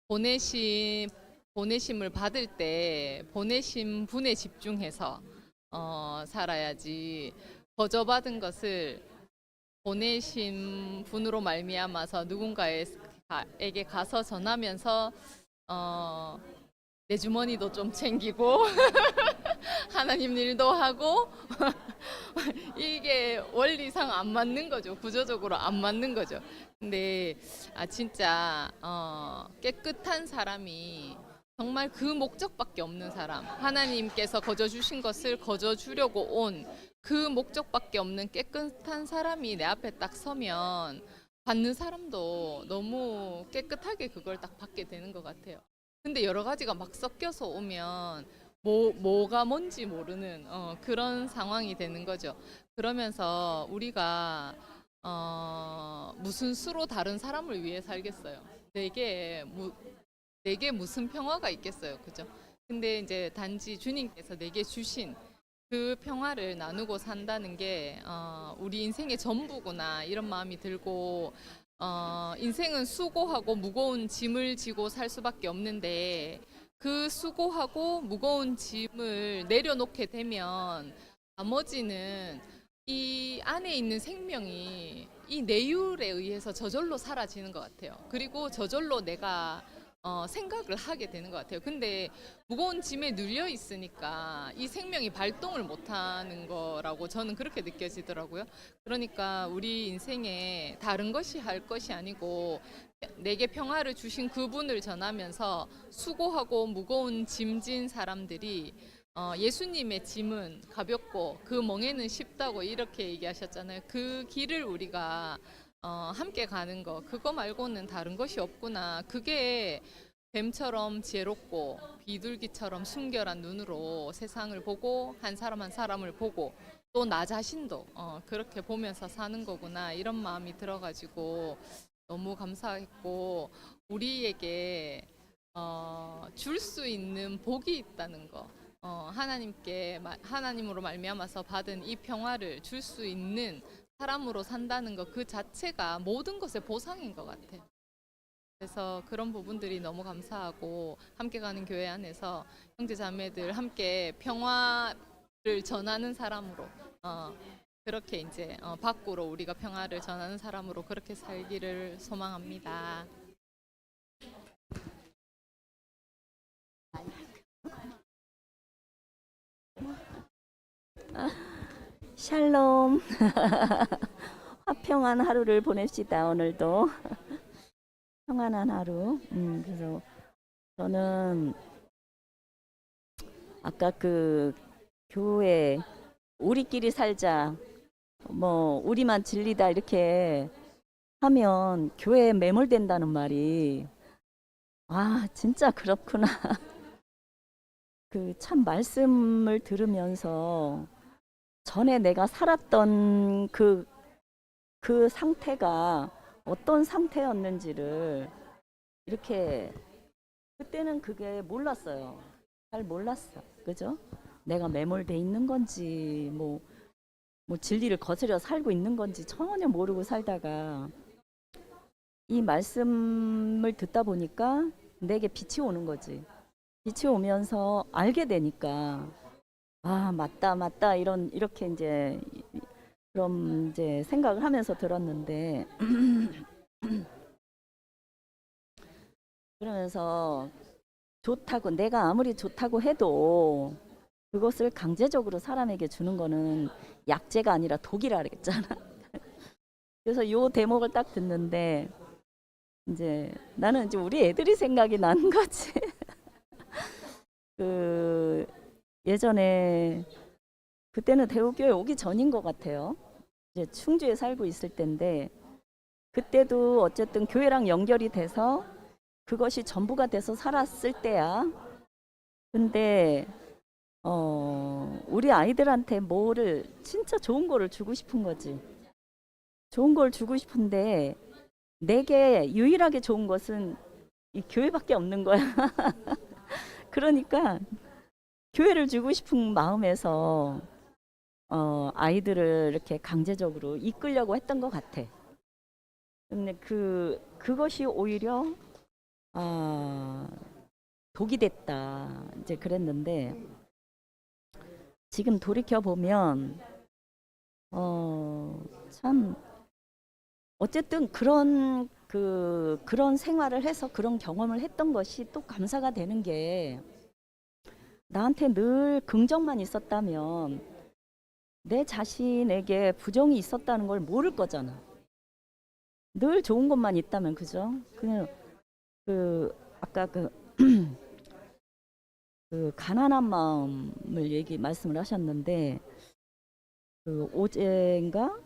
보내심을 받을 때 보내신 분에 집중해서 살아야지, 거저받은 것을 보내신 분으로 말미암아서 누군가에게 가서 전하면서 내 주머니도 좀 챙기고 하나님 일도 하고 이게 원리상 안 맞는 거죠. 구조적으로 안 맞는 거죠. 근데 진짜 깨끗한 사람이 정말 그 목적밖에 없는 사람, 하나님께서 거저 주신 것을 거저 주려고 온 그 목적밖에 없는 깨끗한 사람이 내 앞에 딱 서면 받는 사람도 너무 깨끗하게 그걸 딱 받게 되는 것 같아요. 근데 여러 가지가 막 섞여서 오면 뭐가 뭔지 모르는 그런 상황이 되는 거죠. 그러면서 우리가 무슨 수로 다른 사람을 위해 살겠어요. 내게 무슨 평화가 있겠어요, 그죠? 근데 이제 단지 주님께서 내게 주신 그 평화를 나누고 산다는 게 우리 인생의 전부구나 이런 마음이 들고, 인생은 수고하고 무거운 짐을 지고 살 수밖에 없는데, 그 수고하고 무거운 짐을 내려놓게 되면 나머지는 이 안에 있는 생명이 이 내율에 의해서 저절로 사라지는 것 같아요. 그리고 저절로 내가 생각을 하게 되는 것 같아요. 근데 무거운 짐에 눌려 있으니까 이 생명이 발동을 못하는 거라고 저는 그렇게 느껴지더라고요. 그러니까 우리 인생에 다른 것이 할 것이 아니고 내게 평화를 주신 그분을 전하면서 수고하고 무거운 짐진 사람들이 예수님의 짐은 가볍고 그 멍에는 쉽다고 이렇게 얘기하셨잖아요. 그 길을 우리가 함께 가는 거, 그거 말고는 다른 것이 없구나. 그게 뱀처럼 지혜롭고 비둘기처럼 순결한 눈으로 세상을 보고 한 사람 한 사람을 보고 또 나 자신도 그렇게 보면서 사는 거구나, 이런 마음이 들어가지고 너무 감사했고, 우리에게 줄 수 있는 복이 있다는 거, 하나님으로 말미암아서 받은 이 평화를 줄 수 있는 사람으로 산다는 것 그 자체가 모든 것의 보상인 것 같아요. 그래서 그런 부분들이 너무 감사하고, 함께 가는 교회 안에서 형제 자매들 함께 평화를 전하는 사람으로 그렇게 이제 밖으로 우리가 평화를 전하는 사람으로 그렇게 살기를 소망합니다. 샬롬. 화평한 하루를 보냅시다. 오늘도 평안한 하루. 그래서 저는 아까 그 교회 우리끼리 살자, 뭐 우리만 진리다 이렇게 하면 교회에 매몰된다는 말이 진짜 그렇구나. 그 참 말씀을 들으면서 전에 내가 살았던 그 상태가 어떤 상태였는지를 이렇게, 그때는 그게 몰랐어요. 잘 몰랐어. 그죠? 내가 매몰돼 있는 건지 뭐 진리를 거스려 살고 있는 건지 전혀 모르고 살다가 이 말씀을 듣다 보니까 내게 빛이 오는 거지. 빛이 오면서 알게 되니까 아, 맞다 이렇게 이제 그럼 이제 생각을 하면서 들었는데 그러면서 좋다고 내가 아무리 좋다고 해도 그것을 강제적으로 사람에게 주는 거는 약재가 아니라 독이라 그랬잖아. 그래서 요 대목을 딱 듣는데 이제 나는 이제 우리 애들이 생각이 나는 거지. 그 예전에 그때는 대우교회 오기 전인 것 같아요. 이제 충주에 살고 있을 때인데 그때도 어쨌든 교회랑 연결이 돼서 그것이 전부가 돼서 살았을 때야. 근데 우리 아이들한테 뭐를 진짜 좋은 거를 주고 싶은 거지. 좋은 걸 주고 싶은데 내게 유일하게 좋은 것은 이 교회밖에 없는 거야. 그러니까 교회를 주고 싶은 마음에서 아이들을 이렇게 강제적으로 이끌려고 했던 것 같아. 근데 그것이 오히려 독이 됐다. 이제 그랬는데 지금 돌이켜 보면 참 어쨌든 그런 생활을 해서 그런 경험을 했던 것이 또 감사가 되는 게 나한테 늘 긍정만 있었다면 내 자신에게 부정이 있었다는 걸 모를 거잖아. 늘 좋은 것만 있다면 그죠? 그냥 아까 그 가난한 마음을 말씀을 하셨는데 어젠가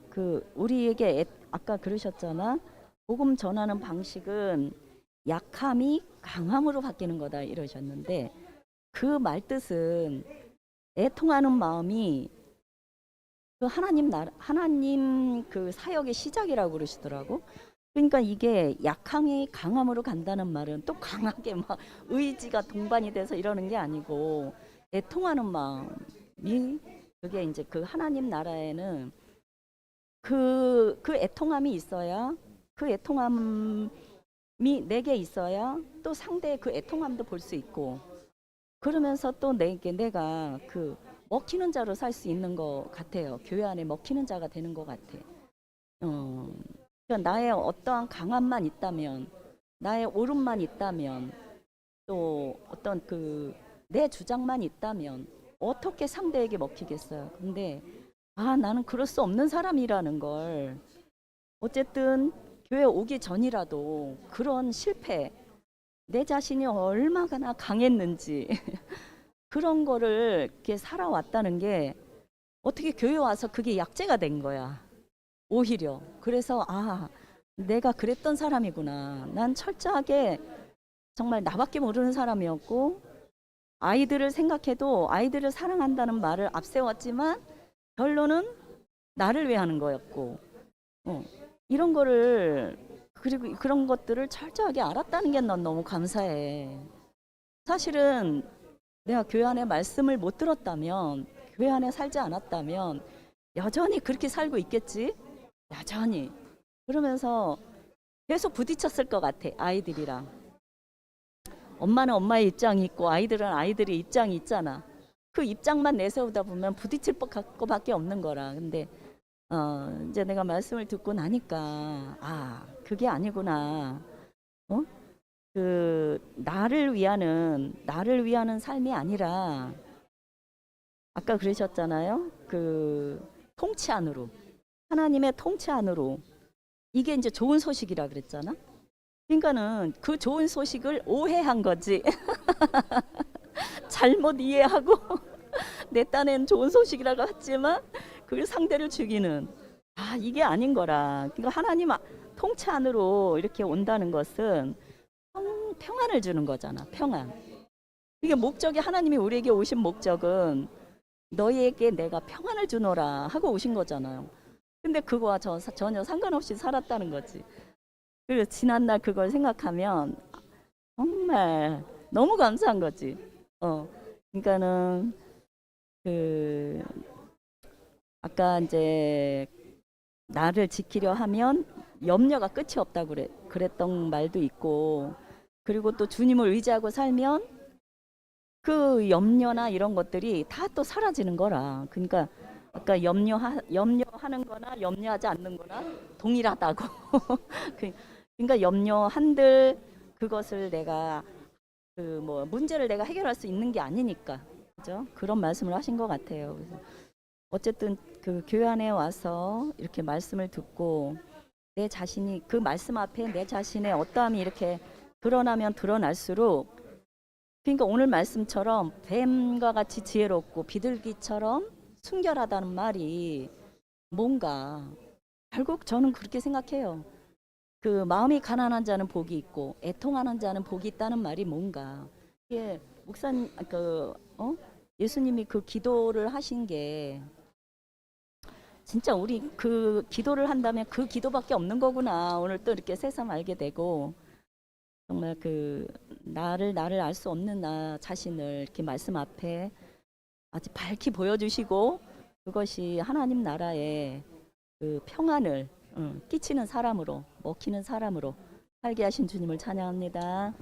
우리에게 아까 그러셨잖아. 복음 전하는 방식은 약함이 강함으로 바뀌는 거다 이러셨는데 그 말뜻은 애통하는 마음이 하나님 그 사역의 시작이라고 그러시더라고. 그러니까 이게 약함이 강함으로 간다는 말은 또 강하게 막 의지가 동반이 돼서 이러는 게 아니고 애통하는 마음이 그게 이제 그 하나님 나라에는 그 애통함이 있어야 그 애통함이 내게 있어야 또 상대의 그 애통함도 볼 수 있고 그러면서 또 내가 그 먹히는 자로 살 수 있는 것 같아요. 교회 안에 먹히는 자가 되는 것 같아. 그러니까 나의 어떠한 강함만 있다면, 나의 옳음만 있다면, 또 어떤 내 주장만 있다면 어떻게 상대에게 먹히겠어요. 근데 나는 그럴 수 없는 사람이라는 걸 어쨌든 교회 오기 전이라도 그런 실패, 내 자신이 얼마나 강했는지 그런 거를 이렇게 살아왔다는 게 어떻게 교회 와서 그게 약재가 된 거야. 오히려. 그래서 내가 그랬던 사람이구나. 난 철저하게 정말 나밖에 모르는 사람이었고 아이들을 생각해도 아이들을 사랑한다는 말을 앞세웠지만 결론은 나를 위해 하는 거였고 이런 거를 그리고 그런 것들을 철저하게 알았다는 게 난 너무 감사해. 사실은 내가 교회 안에 말씀을 못 들었다면 교회 안에 살지 않았다면 여전히 그렇게 살고 있겠지. 여전히. 그러면서 계속 부딪혔을 것 같아. 아이들이랑. 엄마는 엄마의 입장이 있고 아이들은 아이들의 입장이 있잖아. 그 입장만 내세우다 보면 부딪힐 것밖에 없는 거라. 근데 이제 내가 말씀을 듣고 나니까 그게 아니구나. 나를 위하는 삶이 아니라 아까 그러셨잖아요. 통치 안으로 하나님의 통치 안으로 이게 이제 좋은 소식이라 그랬잖아. 그러니까는 그 좋은 소식을 오해한 거지. 잘못 이해하고 내 딴엔 좋은 소식이라고 했지만 그걸 상대를 죽이는 이게 아닌 거라. 그러니까 하나님 통치 안으로 이렇게 온다는 것은 평안을 주는 거잖아. 평안. 이게 목적이 하나님이 우리에게 오신 목적은 너희에게 내가 평안을 주노라 하고 오신 거잖아요. 근데 그거와 전혀 상관없이 살았다는 거지. 그리고 지난날 그걸 생각하면 정말 너무 감사한 거지. 그러니까는 그 아까 이제 나를 지키려 하면 염려가 끝이 없다고 그랬던 말도 있고, 그리고 또 주님을 의지하고 살면 그 염려나 이런 것들이 다 또 사라지는 거라. 그러니까 아까 염려하는 거나 염려하지 않는 거나 동일하다고. 그러니까 염려한들 그것을 내가 그 뭐 문제를 내가 해결할 수 있는 게 아니니까. 그죠? 그런 말씀을 하신 것 같아요. 그래서 어쨌든 그 교회 안에 와서 이렇게 말씀을 듣고 내 자신이 그 말씀 앞에 내 자신의 어떠함이 이렇게 드러나면 드러날수록, 그러니까 오늘 말씀처럼 뱀과 같이 지혜롭고 비둘기처럼 순결하다는 말이 뭔가, 결국 저는 그렇게 생각해요. 그 마음이 가난한 자는 복이 있고 애통하는 자는 복이 있다는 말이 뭔가, 이게 목사님 예수님이 그 기도를 하신 게 진짜 우리 그 기도를 한다면 그 기도밖에 없는 거구나. 오늘 또 이렇게 새삼 알게 되고, 정말 그 나를 알 수 없는 나 자신을 이렇게 말씀 앞에 아주 밝히 보여주시고, 그것이 하나님 나라의 그 평안을 끼치는 사람으로, 먹히는 사람으로 살게 하신 주님을 찬양합니다.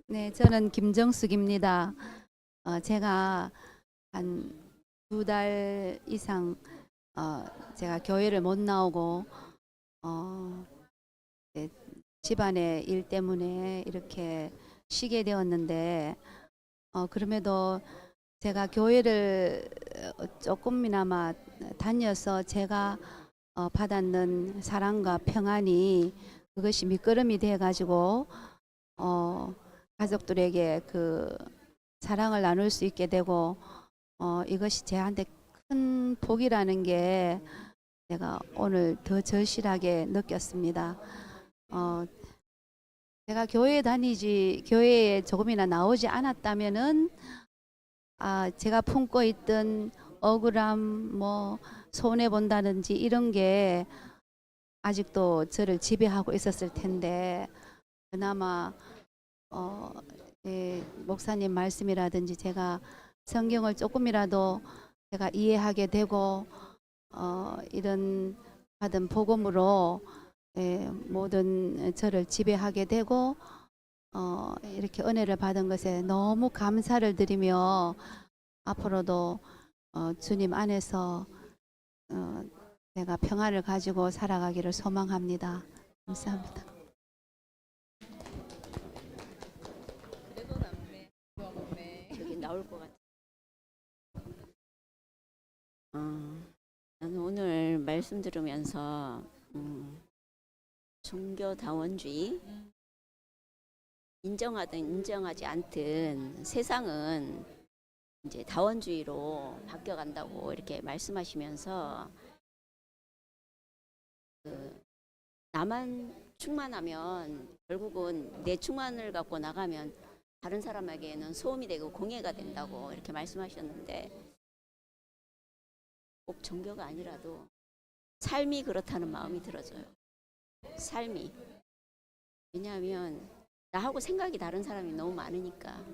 네, 저는 김정숙입니다. 제가 한 2달 이상 제가 교회를 못 나오고 네, 집안의 일 때문에 이렇게 쉬게 되었는데, 그럼에도 제가 교회를 조금이나마 다녀서 제가 받았는 사랑과 평안이, 그것이 밑거름이 돼 가지고 가족들에게 그 사랑을 나눌 수 있게 되고, 이것이 저한테 큰 복이라는 게 제가 오늘 더 절실하게 느꼈습니다. 제가 교회에 조금이나 나오지 않았다면은 제가 품고 있던 억울함, 뭐 손해 본다든지 이런 게 아직도 저를 지배하고 있었을 텐데, 그나마 목사님 말씀이라든지 제가 성경을 조금이라도 제가 이해하게 되고 이런 받은 복음으로 모든 저를 지배하게 되고 이렇게 은혜를 받은 것에 너무 감사를 드리며, 앞으로도 주님 안에서 제가 평안을 가지고 살아가기를 소망합니다. 감사합니다. 그래도 남네. 저기 나올 것 같아. 나는 오늘 말씀 들으면서 종교다원주의, 인정하든 인정하지 않든 세상은 이제 다원주의로 바뀌어간다고 이렇게 말씀하시면서, 나만 충만하면 결국은 내 충만을 갖고 나가면 다른 사람에게는 소음이 되고 공해가 된다고 이렇게 말씀하셨는데, 꼭 종교가 아니라도 삶이 그렇다는 마음이 들어져요. 삶이. 왜냐하면 나하고 생각이 다른 사람이 너무 많으니까.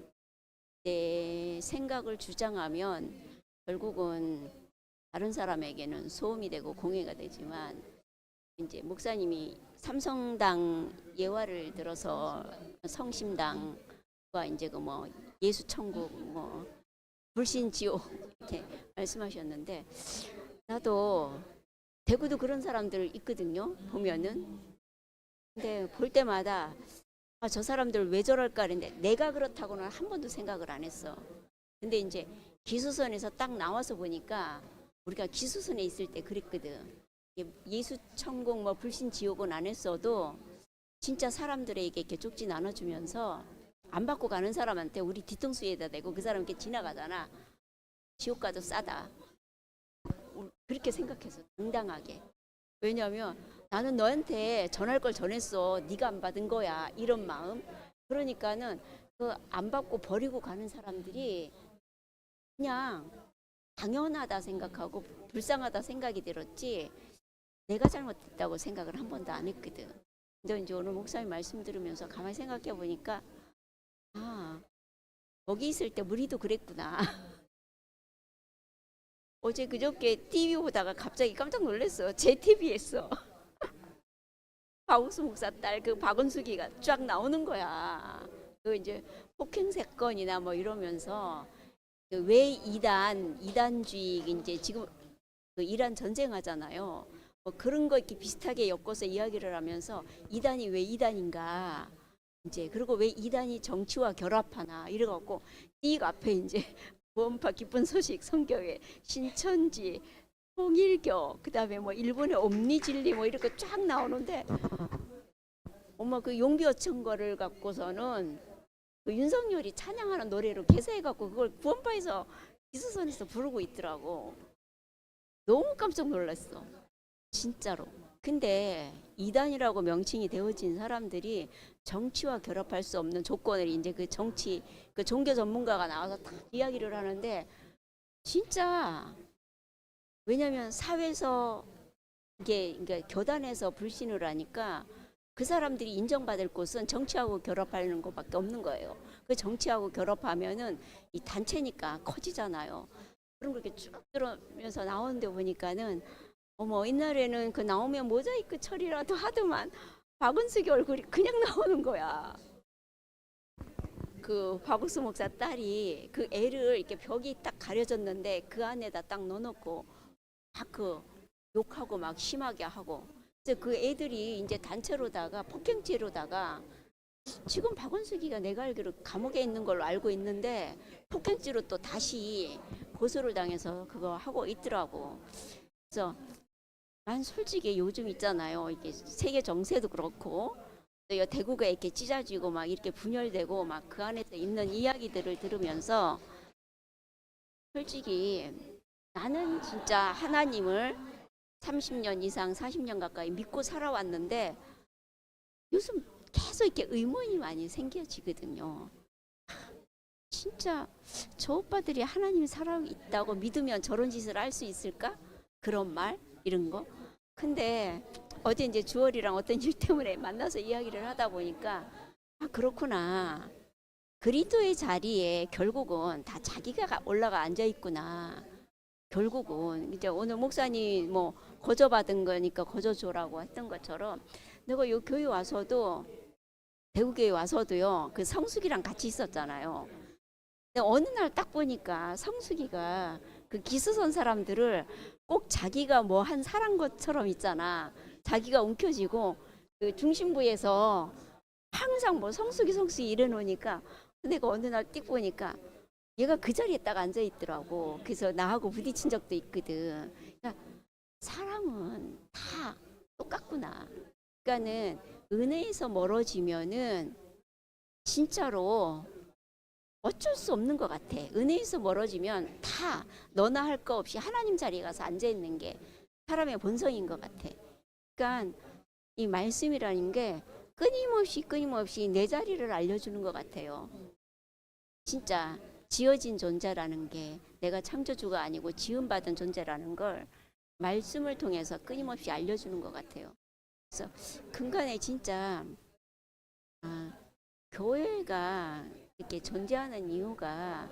내 생각을 주장하면 결국은 다른 사람에게는 소음이 되고 공해가 되지만, 이제 목사님이 삼성당 예화를 들어서 성심당과 이제 그 뭐 예수 천국, 뭐 불신 지옥 이렇게 말씀하셨는데, 나도 대구도 그런 사람들 있거든요. 보면은. 근데 볼 때마다 저 사람들 왜 저럴까 했는데, 내가 그렇다고는 한 번도 생각을 안 했어. 근데 이제 기수선에서 딱 나와서 보니까 우리가 기수선에 있을 때 그랬거든. 예수 천국 뭐 불신 지옥은 안 했어도 진짜 사람들에게 이렇게 쪽지 나눠주면서 안 받고 가는 사람한테 우리 뒤통수에다 대고 그 사람 이렇게 지나가잖아. 지옥 가도 싸다. 그렇게 생각해서 당당하게. 왜냐하면 나는 너한테 전할 걸 전했어. 네가 안 받은 거야. 이런 마음. 그러니까는 그 안 받고 버리고 가는 사람들이 그냥 당연하다 생각하고 불쌍하다 생각이 들었지 내가 잘못했다고 생각을 한 번도 안 했거든. 근데 이제 오늘 목사님 말씀 들으면서 가만히 생각해 보니까 아, 거기 있을 때 우리도 그랬구나. 어제 그저께 TV 보다가 갑자기 깜짝 놀랐어요. 제 TV에서 박우수 목사 딸 그 박은숙이가 쫙 나오는 거야. 그 이제 폭행 사건이나 뭐 이러면서 그 왜 이단주의 이제 지금 그 이란 전쟁하잖아요. 뭐 그런 거 이렇게 비슷하게 엮어서 이야기를 하면서 이단이 왜 이단인가 이제 그리고 왜 이단이 정치와 결합하나 이래갖고 이 앞에 이제 구원파 기쁜 소식 성경에 신천지 통일교 그다음에 뭐 일본의 옴니진리 뭐 이렇게 쫙 나오는데 엄마 그 용비어천 거를 갖고서는 그 윤석열이 찬양하는 노래로 개사해갖고 그걸 구원파에서 기수선에서 부르고 있더라고. 너무 깜짝 놀랐어. 진짜로. 근데 이단이라고 명칭이 되어진 사람들이 정치와 결합할 수 없는 조건을 이제 그 정치 그 종교 전문가가 나와서 다 이야기를 하는데 진짜 왜냐하면 사회에서 이게 그러니까 교단에서 불신을 하니까 그 사람들이 인정받을 곳은 정치하고 결합하는 것밖에 없는 거예요. 그 정치하고 결합하면은 이 단체니까 커지잖아요. 그런 거 이렇게 쭉 들으면서 나오는데 보니까는 어머 옛날에는 그 나오면 모자이크 처리라도 하더만 박은숙이 얼굴이 그냥 나오는 거야. 그 박우수 목사 딸이 그 애를 이렇게 벽이 딱 가려졌는데 그 안에다 딱 넣어놓고 막 그 욕하고 막 심하게 하고 그래서 그 애들이 이제 단체로다가 폭행죄로다가 지금 박은숙이가 내가 알기로 감옥에 있는 걸로 알고 있는데 폭행죄로 또 다시 고소를 당해서 그거 하고 있더라고. 그래서 난 솔직히 요즘 있잖아요. 이게 세계 정세도 그렇고 또 대구가 이렇게 찢어지고 막 이렇게 분열되고 막 그 안에서 있는 이야기들을 들으면서 솔직히 나는 진짜 하나님을 30년 이상 40년 가까이 믿고 살아왔는데 요즘 계속 이렇게 의문이 많이 생겨지거든요. 진짜 저 오빠들이 하나님 살아있다고 믿으면 저런 짓을 할 수 있을까? 그런 말 이런 거. 근데 어제 이제 주월이랑 어떤 일 때문에 만나서 이야기를 하다 보니까 아 그렇구나. 그리스도의 자리에 결국은 다 자기가 올라가 앉아 있구나. 결국은 이제 오늘 목사님 뭐 거저받은 거니까 거저줘라고 했던 것처럼 내가 요 교회 와서도 대구교회 와서도요 그 성숙이랑 같이 있었잖아요. 근데 어느 날 딱 보니까 성숙이가 그 기수선 사람들을 꼭 자기가 뭐 한 사람 것처럼 있잖아. 자기가 움켜쥐고 그 중심부에서 항상 뭐 성숙이 이래 놓으니까 내가 어느 날 띡 보니까 얘가 그 자리에 딱 앉아 있더라고. 그래서 나하고 부딪힌 적도 있거든. 그러니까 사람은 다 똑같구나. 그러니까는 은혜에서 멀어지면은 진짜로 어쩔 수 없는 것 같아. 은혜에서 멀어지면 다 너나 할 거 없이 하나님 자리에 가서 앉아 있는 게 사람의 본성인 것 같아. 그러니까 이 말씀이라는 게 끊임없이 내 자리를 알려주는 것 같아요. 진짜 지어진 존재라는 게 내가 창조주가 아니고 지음받은 존재라는 걸 말씀을 통해서 끊임없이 알려주는 것 같아요. 그래서 근간에 진짜 교회가 이렇게 존재하는 이유가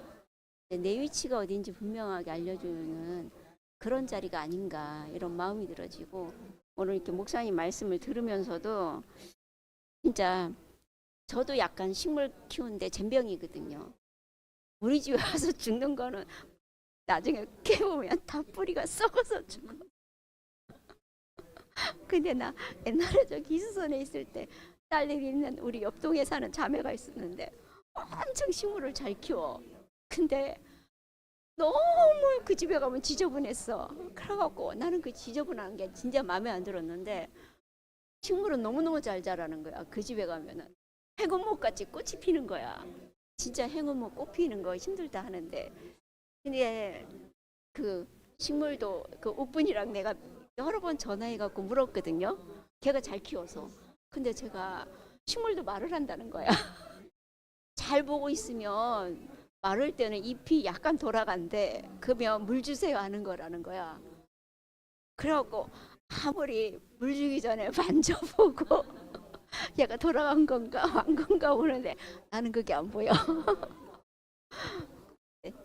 내 위치가 어딘지 분명하게 알려주는 그런 자리가 아닌가 이런 마음이 들어지고 오늘 이렇게 목사님 말씀을 들으면서도 진짜 저도 약간 식물 키우는데 젬병이거든요. 우리 집에 와서 죽는 거는 나중에 깨우면 다 뿌리가 썩어서 죽어. 근데 나 옛날에 저 기수선에 있을 때 딸내미 있는 우리 옆동에 사는 자매가 있었는데 엄청 식물을 잘 키워. 근데 너무 그 집에 가면 지저분했어. 그래갖고 나는 그 지저분한 게 진짜 마음에 안 들었는데 식물은 너무너무 잘 자라는 거야. 그 집에 가면은 행운목같이 꽃이 피는 거야. 진짜 행운목 꽃 피는 거 힘들다 하는데 근데 그 식물도 그 오픈이랑 내가 여러 번 전화해갖고 물었거든요. 걔가 잘 키워서. 근데 제가 식물도 말을 한다는 거야. 잘 보고 있으면 마를 때는 잎이 약간 돌아간대. 그러면 물 주세요 하는 거라는 거야. 그래갖고 아무리 물 주기 전에 만져보고 얘가 돌아간 건가 안 건가 보는데 나는 그게 안 보여.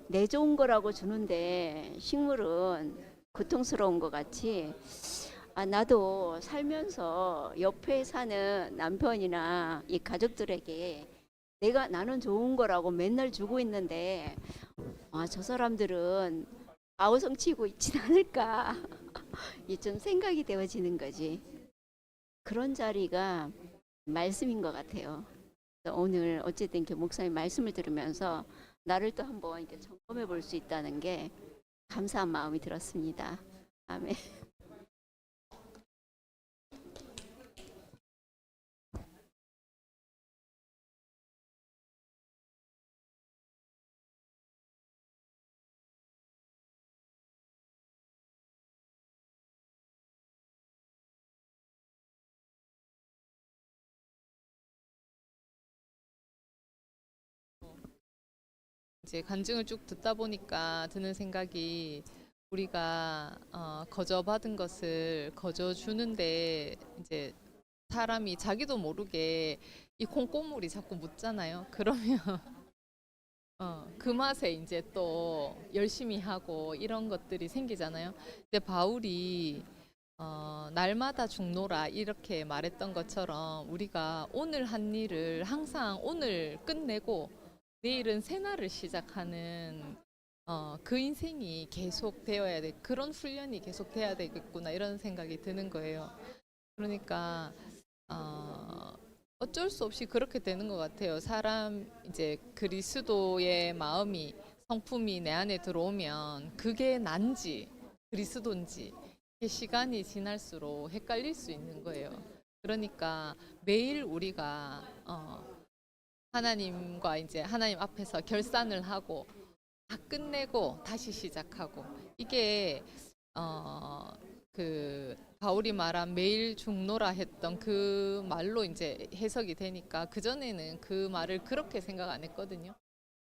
내 좋은 거라고 주는데 식물은 고통스러운 것 같이 나도 살면서 옆에 사는 남편이나 이 가족들에게 나는 좋은 거라고 맨날 주고 있는데 저 사람들은 아우성 치고 있진 않을까 이 좀 생각이 되어지는 거지. 그런 자리가 말씀인 것 같아요. 그래서 오늘 어쨌든 이렇게 목사님 말씀을 들으면서 나를 또 한번 이렇게 점검해 볼 수 있다는 게 감사한 마음이 들었습니다. 아멘. 이제 간증을 쭉 듣다 보니까 드는 생각이 우리가 거저받은 것을 거저 주는데 이제 사람이 자기도 모르게 이 콩고물이 자꾸 묻잖아요. 그러면 그 맛에 이제 또 열심히 하고 이런 것들이 생기잖아요. 근데 바울이 날마다 죽노라 이렇게 말했던 것처럼 우리가 오늘 한 일을 항상 오늘 끝내고 내일은 새날을 시작하는 그 인생이 계속 되어야 돼. 그런 훈련이 계속 돼야 되겠구나 이런 생각이 드는 거예요. 그러니까 어쩔 수 없이 그렇게 되는 것 같아요. 사람 이제 그리스도의 마음이 성품이 내 안에 들어오면 그게 난지 그리스도인지 시간이 지날수록 헷갈릴 수 있는 거예요. 그러니까 매일 우리가 하나님과 이제 하나님 앞에서 결산을 하고 다 끝내고 다시 시작하고 이게 그 바울이 말한 매일 죽노라 했던 그 말로 이제 해석이 되니까 그 전에는 그 말을 그렇게 생각 안 했거든요.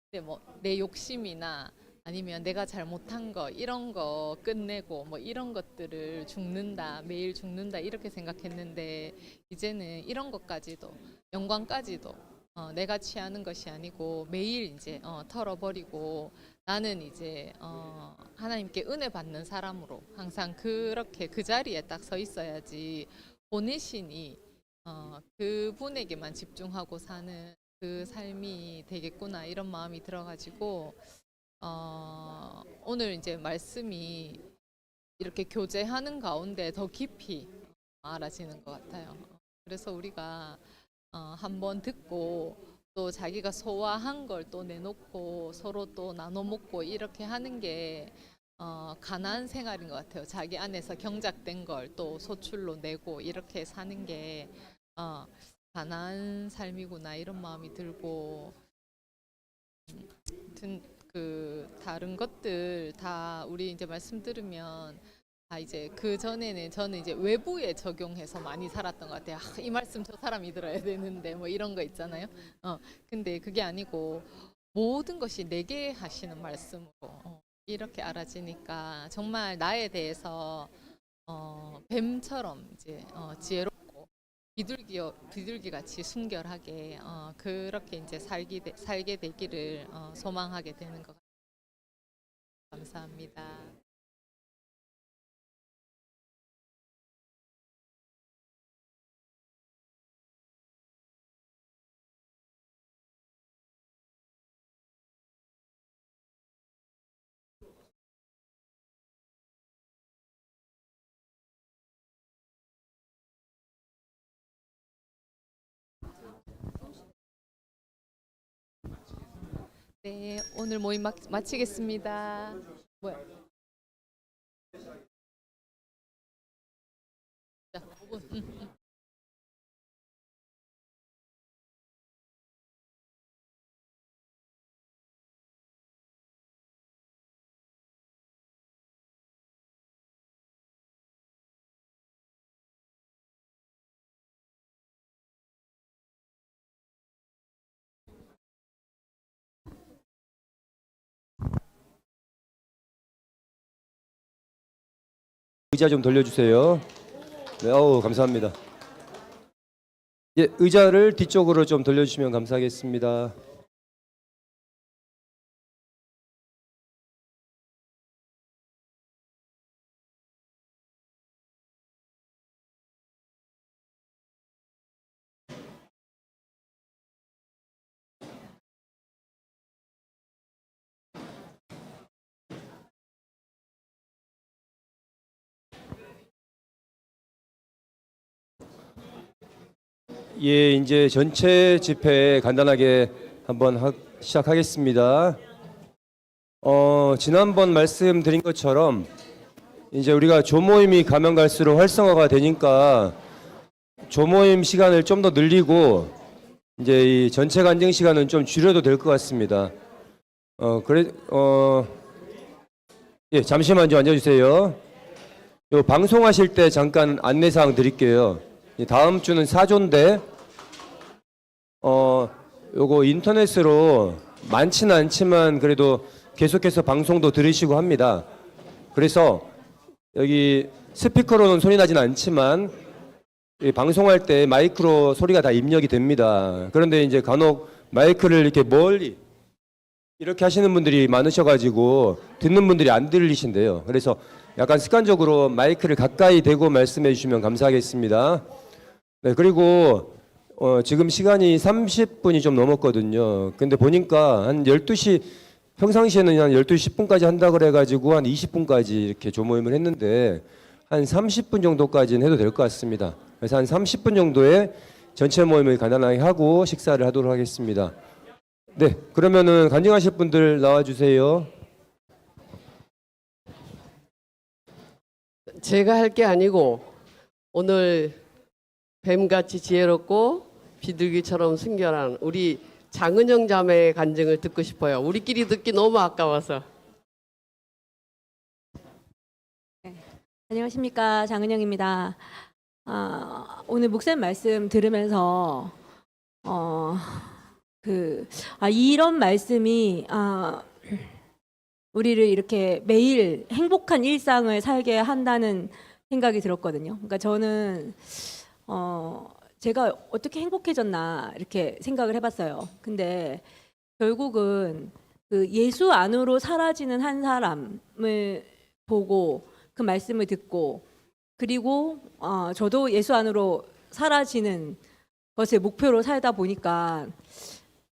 근데 뭐 내 욕심이나 아니면 내가 잘못한 거 이런 거 끝내고 뭐 이런 것들을 죽는다 매일 죽는다 이렇게 생각했는데 이제는 이런 것까지도 영광까지도 내가 취하는 것이 아니고 매일 이제 털어버리고 나는 이제 하나님께 은혜 받는 사람으로 항상 그렇게 그 자리에 딱 서 있어야지 보내시니 그분에게만 집중하고 사는 그 삶이 되겠구나 이런 마음이 들어가지고 오늘 이제 말씀이 이렇게 교제하는 가운데 더 깊이 알아지는 것 같아요. 그래서 우리가 한번 듣고 또 자기가 소화한 걸 또 내놓고 서로 또 나눠 먹고 이렇게 하는 게 가난한 생활인 것 같아요. 자기 안에서 경작된 걸 또 소출로 내고 이렇게 사는 게 가난한 삶이구나 이런 마음이 들고 그 다른 것들 다 우리 이제 말씀 들으면 이제 그 전에는 저는 이제 외부에 적용해서 많이 살았던 것 같아요. 이 말씀 저 사람이 들어야 되는데 뭐 이런 거 있잖아요. 근데 그게 아니고 모든 것이 내게 하시는 말씀으로 이렇게 알아지니까 정말 나에 대해서 뱀처럼 이제 지혜롭고 비둘기 같이 순결하게 그렇게 이제 살게 되기를 소망하게 되는 것 같아요. 감사합니다. 네, 오늘 모임 마치겠습니다. 뭐야? 자, 5분. 의자 좀 돌려주세요. 네, 감사합니다. 예, 의자를 뒤쪽으로 좀 돌려주시면 감사하겠습니다. 예, 이제 전체 집회 간단하게 한번 시작하겠습니다. 지난번 말씀드린 것처럼 이제 우리가 조모임이 가면 갈수록 활성화가 되니까 조모임 시간을 좀 더 늘리고 이제 이 전체 간증 시간은 좀 줄여도 될 것 같습니다. 예, 잠시만 좀 앉아주세요. 요 방송하실 때 잠깐 안내사항 드릴게요. 다음 주는 4조인데 요거 인터넷으로 많지는 않지만 그래도 계속해서 방송도 들으시고 합니다. 그래서 여기 스피커로는 소리 나진 않지만 이 방송할 때 마이크로 소리가 다 입력이 됩니다. 그런데 이제 간혹 마이크를 이렇게 멀리 이렇게 하시는 분들이 많으셔가지고 듣는 분들이 안 들리신대요. 그래서 약간 습관적으로 마이크를 가까이 대고 말씀해 주시면 감사하겠습니다. 네, 그리고 지금 시간이 30분이 좀 넘었거든요. 근데 보니까 한 12시, 평상시에는 한 12시 10분까지 한다 그래가지고 한 20분까지 이렇게 조모임을 했는데 한 30분 정도까지는 해도 될 것 같습니다. 그래서 한 30분 정도의 전체 모임을 간단하게 하고 식사를 하도록 하겠습니다. 네, 그러면은 간증하실 분들 나와주세요. 제가 할 게 아니고 오늘 뱀같이 지혜롭고 비둘기처럼 순결한 우리 장은영 자매의 간증을 듣고 싶어요. 우리끼리 듣기 너무 아까워서. 안녕하십니까, 장은영입니다. 오늘 목사님 말씀 들으면서 이런 말씀이 우리를 이렇게 매일 행복한 일상을 살게 한다는 생각이 들었거든요. 그러니까 저는 제가 어떻게 행복해졌나 이렇게 생각을 해봤어요. 근데 결국은 그 예수 안으로 사라지는 한 사람을 보고 그 말씀을 듣고 그리고 저도 예수 안으로 사라지는 것을 목표로 살다 보니까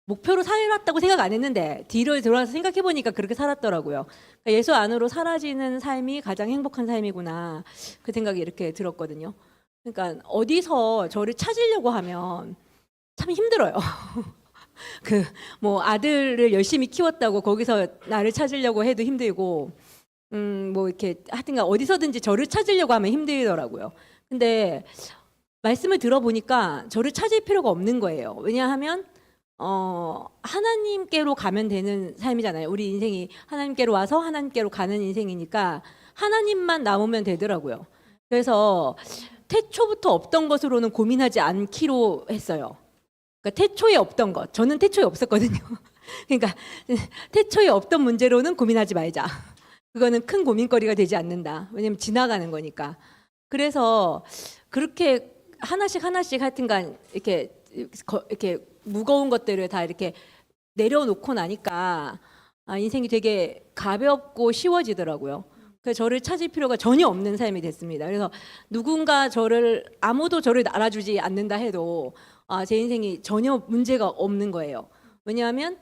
목표로 살았다고 생각 안 했는데 뒤를 돌아서 생각해 보니까 그렇게 살았더라고요. 그러니까 예수 안으로 사라지는 삶이 가장 행복한 삶이구나 그 생각이 이렇게 들었거든요. 그러니까 어디서 저를 찾으려고 하면 참 힘들어요. 뭐 아들을 열심히 키웠다고 거기서 나를 찾으려고 해도 힘들고 뭐 이렇게 하여튼간 어디서든지 저를 찾으려고 하면 힘들더라고요. 근데 말씀을 들어보니까 저를 찾을 필요가 없는 거예요. 왜냐하면 하나님께로 가면 되는 삶이잖아요. 우리 인생이 하나님께로 와서 하나님께로 가는 인생이니까 하나님만 나오면 되더라고요. 그래서 태초부터 없던 것으로는 고민하지 않기로 했어요. 그러니까 태초에 없던 것, 저는 태초에 없었거든요. 그러니까 태초에 없던 문제로는 고민하지 말자. 그거는 큰 고민거리가 되지 않는다. 왜냐면 지나가는 거니까. 그래서 그렇게 하나씩 하여튼간 이렇게 무거운 것들을 다 이렇게 내려놓고 나니까 인생이 되게 가볍고 쉬워지더라고요. 그래서 저를 찾을 필요가 전혀 없는 삶이 됐습니다. 그래서 아무도 저를 알아주지 않는다 해도 제 인생이 전혀 문제가 없는 거예요. 왜냐하면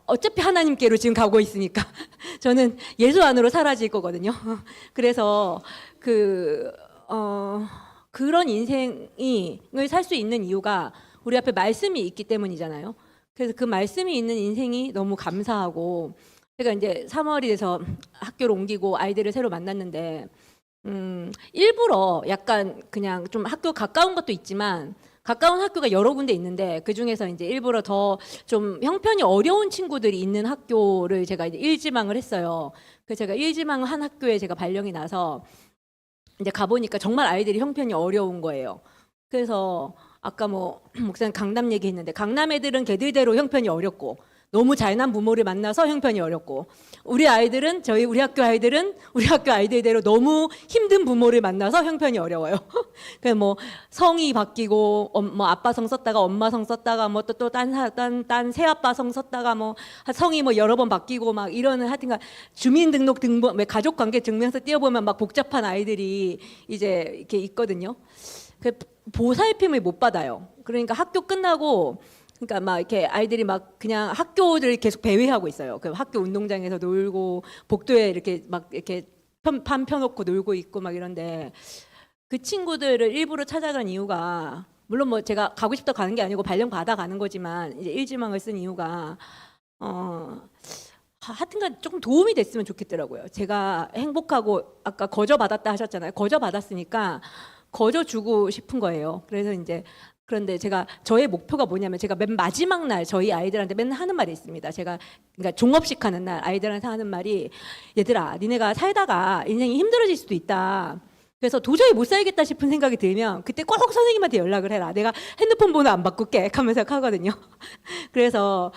어차피 하나님께로 지금 가고 있으니까 저는 예수 안으로 사라질 거거든요. 그래서 그런 인생을 살 수 있는 이유가 우리 앞에 말씀이 있기 때문이잖아요. 그래서 그 말씀이 있는 인생이 너무 감사하고 제가 이제 3월이 돼서 학교를 옮기고 아이들을 새로 만났는데 일부러 약간 그냥 좀 학교 가까운 것도 있지만 가까운 학교가 여러 군데 있는데 그 중에서 이제 일부러 더 좀 형편이 어려운 친구들이 있는 학교를 제가 이제 일지망을 했어요. 그래서 제가 일지망 한 학교에 제가 발령이 나서 이제 가보니까 정말 아이들이 형편이 어려운 거예요. 그래서 아까 뭐 목사님 강남 얘기했는데 강남 애들은 걔들대로 형편이 어렵고 너무 잘난 부모를 만나서 형편이 어렵고, 우리 아이들은 우리 학교 아이들대로 너무 힘든 부모를 만나서 형편이 어려워요. 그 뭐 성이 바뀌고 뭐 아빠 성 썼다가 엄마 성 썼다가 뭐 또 딴 새아빠 성 썼다가 뭐 성이 뭐 여러 번 바뀌고 막 이러는, 하여튼간 주민등록 등본 가족관계 증명서 띄워보면 막 복잡한 아이들이 이제 이렇게 있거든요. 그 보살핌을 못 받아요. 그러니까 학교 끝나고, 그러니까 막 이렇게 아이들이 막 그냥 학교를 계속 배회하고 있어요. 그 학교 운동장에서 놀고 복도에 이렇게 막 이렇게 판 펴놓고 놀고 있고 막 이런데, 그 친구들을 일부러 찾아간 이유가, 물론 뭐 제가 가고 싶다 가는 게 아니고 발령 받아 가는 거지만, 이제 일지망을 쓴 이유가 하여튼간 조금 도움이 됐으면 좋겠더라고요. 제가 행복하고, 아까 거저 받았다 하셨잖아요. 거저 받았으니까 거저 주고 싶은 거예요. 그래서 이제, 그런데 제가 저의 목표가 뭐냐면, 제가 맨 마지막 날 저희 아이들한테 맨날 하는 말이 있습니다. 제가 그러니까 종업식 하는 날 아이들한테 하는 말이, 얘들아, 니네가 살다가 인생이 힘들어질 수도 있다. 그래서 도저히 못 살겠다 싶은 생각이 들면 그때 꼭 선생님한테 연락을 해라. 내가 핸드폰 번호 안 바꿀게 하면서 하거든요. 그래서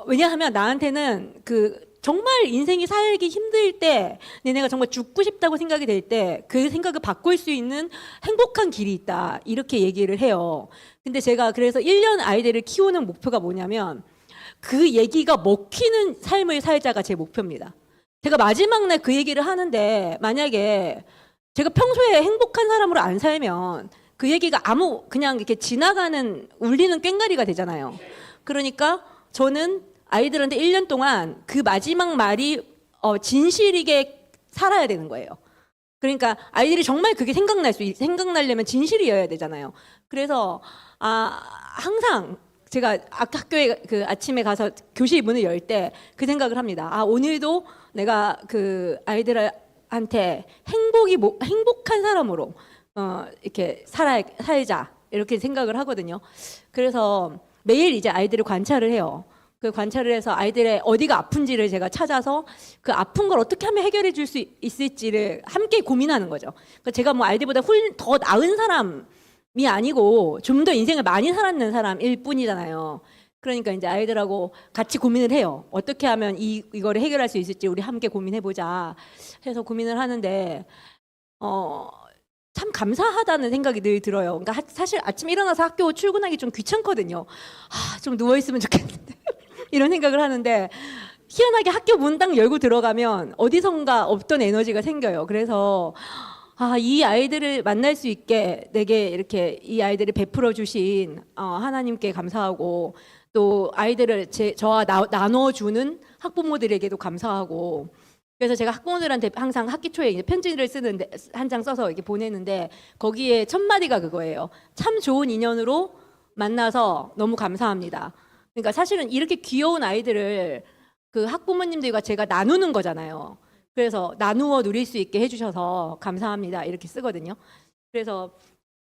왜냐하면 나한테는 그 정말 인생이 살기 힘들 때, 내가 정말 죽고 싶다고 생각이 될 때 그 생각을 바꿀 수 있는 행복한 길이 있다, 이렇게 얘기를 해요. 근데 제가 그래서 1년 아이들을 키우는 목표가 뭐냐면, 그 얘기가 먹히는 삶을 살자가 제 목표입니다. 제가 마지막 날 그 얘기를 하는데, 만약에 제가 평소에 행복한 사람으로 안 살면 그 얘기가 그냥 이렇게 지나가는 울리는 꽹과리가 되잖아요. 그러니까 저는 아이들한테 1년 동안 그 마지막 말이 진실이게 살아야 되는 거예요. 그러니까 아이들이 정말 그게 생각나려면 진실이어야 되잖아요. 그래서 항상 제가 학교에 그 아침에 가서 교실 문을 열 때 그 생각을 합니다. 오늘도 내가 그 아이들한테 행복한 사람으로 이렇게 살자, 이렇게 생각을 하거든요. 그래서 매일 이제 아이들을 관찰을 해요. 그 관찰을 해서 아이들의 어디가 아픈지를 제가 찾아서 그 아픈 걸 어떻게 하면 해결해 줄 수 있을지를 함께 고민하는 거죠. 그러니까 제가 뭐 아이들보다 더 나은 사람이 아니고 좀 더 인생을 많이 살았는 사람일 뿐이잖아요. 그러니까 이제 아이들하고 같이 고민을 해요. 어떻게 하면 이거를 해결할 수 있을지 우리 함께 고민해보자 해서 고민을 하는데, 참 감사하다는 생각이 늘 들어요. 그러니까 사실 아침에 일어나서 학교 출근하기 좀 귀찮거든요. 좀 누워있으면 좋겠는데 이런 생각을 하는데, 희한하게 학교 문 딱 열고 들어가면 어디선가 없던 에너지가 생겨요. 그래서 이 아이들을 만날 수 있게 내게 이렇게 이 아이들을 베풀어 주신 하나님께 감사하고, 또 아이들을 저와 나눠주는 학부모들에게도 감사하고, 그래서 제가 학부모들한테 항상 학기 초에 이제 편지를 쓰는데, 한 장 써서 이렇게 보내는데, 거기에 첫 마디가 그거예요. 참 좋은 인연으로 만나서 너무 감사합니다. 그러니까 사실은 이렇게 귀여운 아이들을 그 학부모님들과 제가 나누는 거잖아요. 그래서 나누어 누릴 수 있게 해주셔서 감사합니다, 이렇게 쓰거든요. 그래서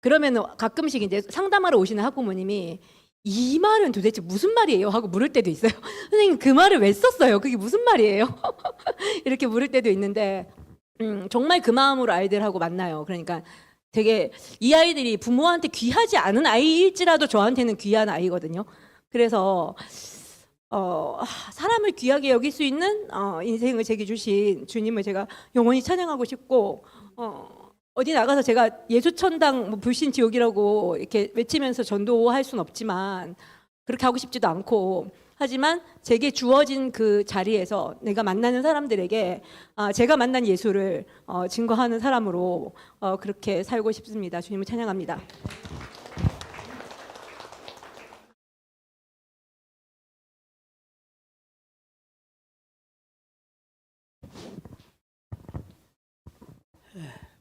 그러면 가끔씩 이제 상담하러 오시는 학부모님이 이 말은 도대체 무슨 말이에요? 하고 물을 때도 있어요. 선생님, 그 말을 왜 썼어요? 그게 무슨 말이에요? 이렇게 물을 때도 있는데, 정말 그 마음으로 아이들하고 만나요. 그러니까 되게 이 아이들이 부모한테 귀하지 않은 아이일지라도 저한테는 귀한 아이거든요. 그래서 사람을 귀하게 여길 수 있는 인생을 제게 주신 주님을 제가 영원히 찬양하고 싶고, 어디 나가서 제가 예수천당 뭐 불신 지옥이라고 이렇게 외치면서 전도할 수는 없지만, 그렇게 하고 싶지도 않고, 하지만 제게 주어진 그 자리에서 내가 만나는 사람들에게 제가 만난 예수를 증거하는 사람으로 그렇게 살고 싶습니다. 주님을 찬양합니다.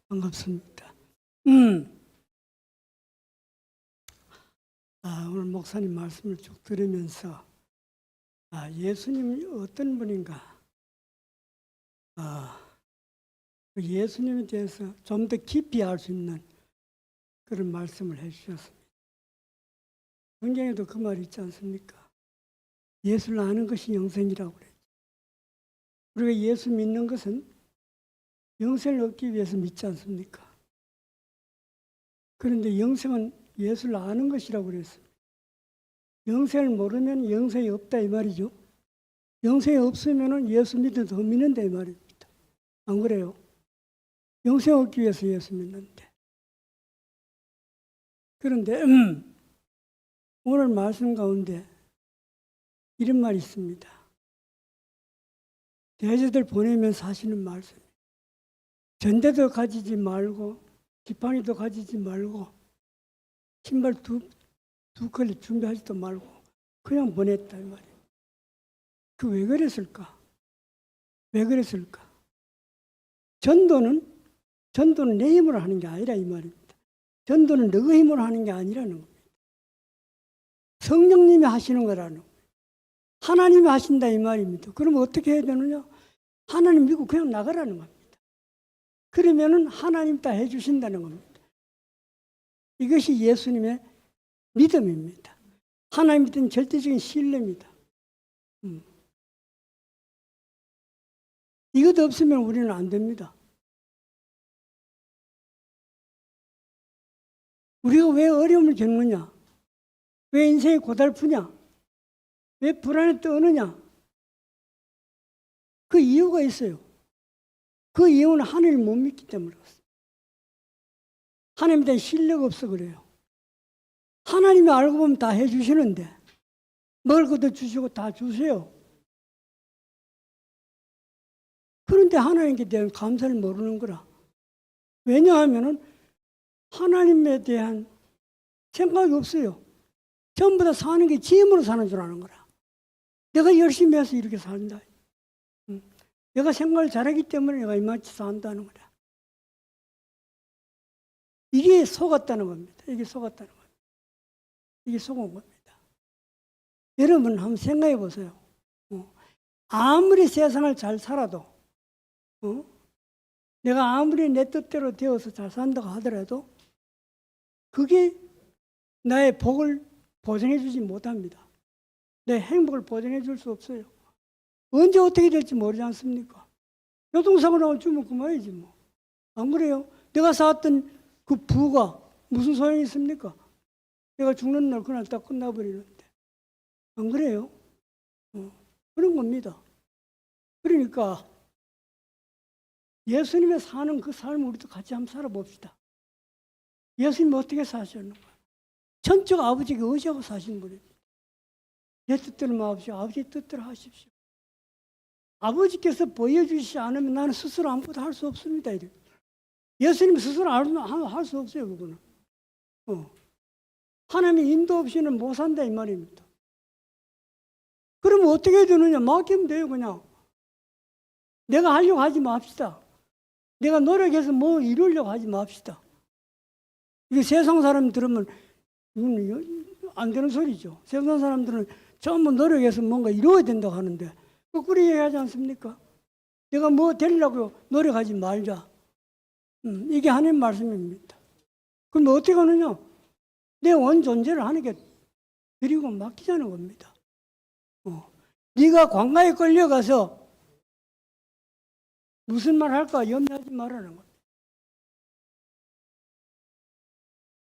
반갑습니다. 오늘 목사님 말씀을 쭉 들으면서 예수님이 어떤 분인가, 그 예수님에 대해서 좀 더 깊이 알 수 있는 그런 말씀을 해주셨습니다. 성경에도 그 말이 있지 않습니까? 예수를 아는 것이 영생이라고 그랬죠. 우리가 예수 믿는 것은 영생을 얻기 위해서 믿지 않습니까? 그런데 영생은 예수를 아는 것이라고 그랬습니다. 영생을 모르면 영생이 없다 이 말이죠. 영생이 없으면 예수 믿어도 더 믿는다 이 말입니다. 안 그래요? 영생 얻기 위해서 예수 믿는데. 그런데 오늘 말씀 가운데 이런 말이 있습니다. 대제들 보내면서 하시는 말씀. 전대도 가지지 말고 지팡이도 가지지 말고 신발 두 컬레 준비하지도 말고 그냥 보냈다 이 말이에요. 그 왜 그랬을까? 왜 그랬을까? 전도는 내 힘으로 하는 게 아니라 이 말입니다. 전도는 너의 힘으로 하는 게 아니라는 겁니다. 성령님이 하시는 거라는 거예요. 하나님이 하신다 이 말입니다. 그럼 어떻게 해야 되느냐? 하나님 믿고 그냥 나가라는 겁니다. 그러면은 하나님 다 해주신다는 겁니다. 이것이 예수님의 믿음입니다. 하나님 믿는 절대적인 신뢰입니다. 이것 없으면 우리는 안 됩니다. 우리가 왜 어려움을 겪느냐? 왜 인생이 고달프냐? 왜 불안에 떠느냐? 그 이유가 있어요. 그 이유는 하나님을 못 믿기 때문에 그렇습니다. 하나님에 대한 신뢰가 없어 그래요. 하나님이 알고 보면 다 해주시는데 먹을 것도 주시고 다 주세요. 그런데 하나님께 대한 감사를 모르는 거라. 왜냐하면 하나님에 대한 생각이 없어요. 전부 다 사는 게 지 힘으로 사는 줄 아는 거라. 내가 열심히 해서 이렇게 산다. 내가 생각을 잘하기 때문에 내가 이만치 산다는 거라. 이게 속았다는 겁니다. 이게 속았다는 겁니다. 이게 속은 겁니다. 여러분 한번 생각해 보세요. 아무리 세상을 잘 살아도 내가 아무리 내 뜻대로 되어서 잘 산다고 하더라도 그게 나의 복을 보장해 주지 못합니다. 내 행복을 보장해 줄 수 없어요. 언제 어떻게 될지 모르지 않습니까? 교통사고로 주면 그만이지 뭐. 안 그래요? 내가 쌓았던 그 부가 무슨 소용이 있습니까? 내가 죽는 날 그날 딱 끝나버리는데. 안 그래요? 그런 겁니다. 그러니까 예수님의 사는 그 삶을 우리도 같이 한번 살아봅시다. 예수님이 어떻게 사셨는가? 천적 아버지에게 의지하고 사신 분입니다. 내 뜻대로 마십시오. 아버지의 뜻대로 하십시오. 아버지께서 보여주시지 않으면 나는 스스로 아무것도 할 수 없습니다. 예수님 스스로 할 수 없어요. 그거는. 하나님의 인도 없이는 못 산다 이 말입니다. 그러면 어떻게 해야 되느냐? 맡기면 돼요. 그냥. 내가 하려고 하지 맙시다. 내가 노력해서 뭐 이루려고 하지 맙시다. 이게 세상 사람 들으면 이건 안 되는 소리죠. 세상 사람들은 전부 노력해서 뭔가 이루어야 된다고 하는데 거꾸로 얘기하지 않습니까? 내가 뭐 되려고 노력하지 말자. 이게 하나님 말씀입니다. 그럼 어떻게 하느냐? 내 원 존재를 하나님께 드리고 맡기자는 겁니다. 네가 광야에 끌려가서 무슨 말 할까 염려하지 말라는 겁니다.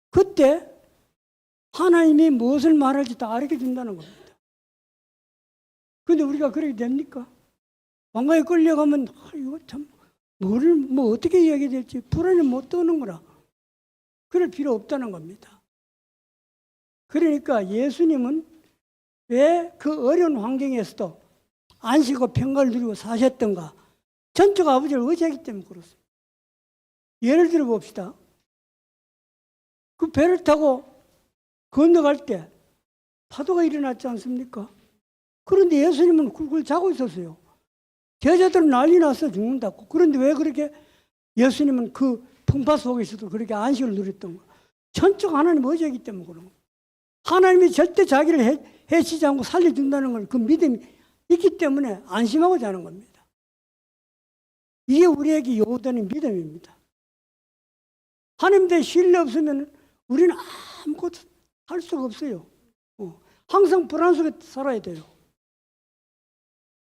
그때 하나님이 무엇을 말할지 다 알게 준다는 겁니다. 그런데 우리가 그렇게 됩니까? 광야에 끌려가면 이거 참 뭐를 뭐 어떻게 이야기해야 될지 불안에 못 떠는 거라. 그럴 필요 없다는 겁니다. 그러니까 예수님은 왜 그 어려운 환경에서도 안식과 평강을 누리고 사셨던가? 전적 아버지를 의지하기 때문에 그렇습니다. 예를 들어 봅시다. 그 배를 타고 건너갈 때 파도가 일어났지 않습니까? 그런데 예수님은 굴굴 자고 있었어요. 제자들은 난리 났어 죽는다고. 그런데 왜 그렇게 예수님은 그 풍파 속에서도 그렇게 안식을 누렸던 거야? 전적 하나님 의지하기 때문에 그런 거야. 하나님이 절대 자기를 해치지 않고 살려준다는 걸 그 믿음이 있기 때문에 안심하고 자는 겁니다. 이게 우리에게 요구되는 믿음입니다. 하나님에 대해 신뢰 없으면 우리는 아무것도 할 수가 없어요. 항상 불안 속에 살아야 돼요.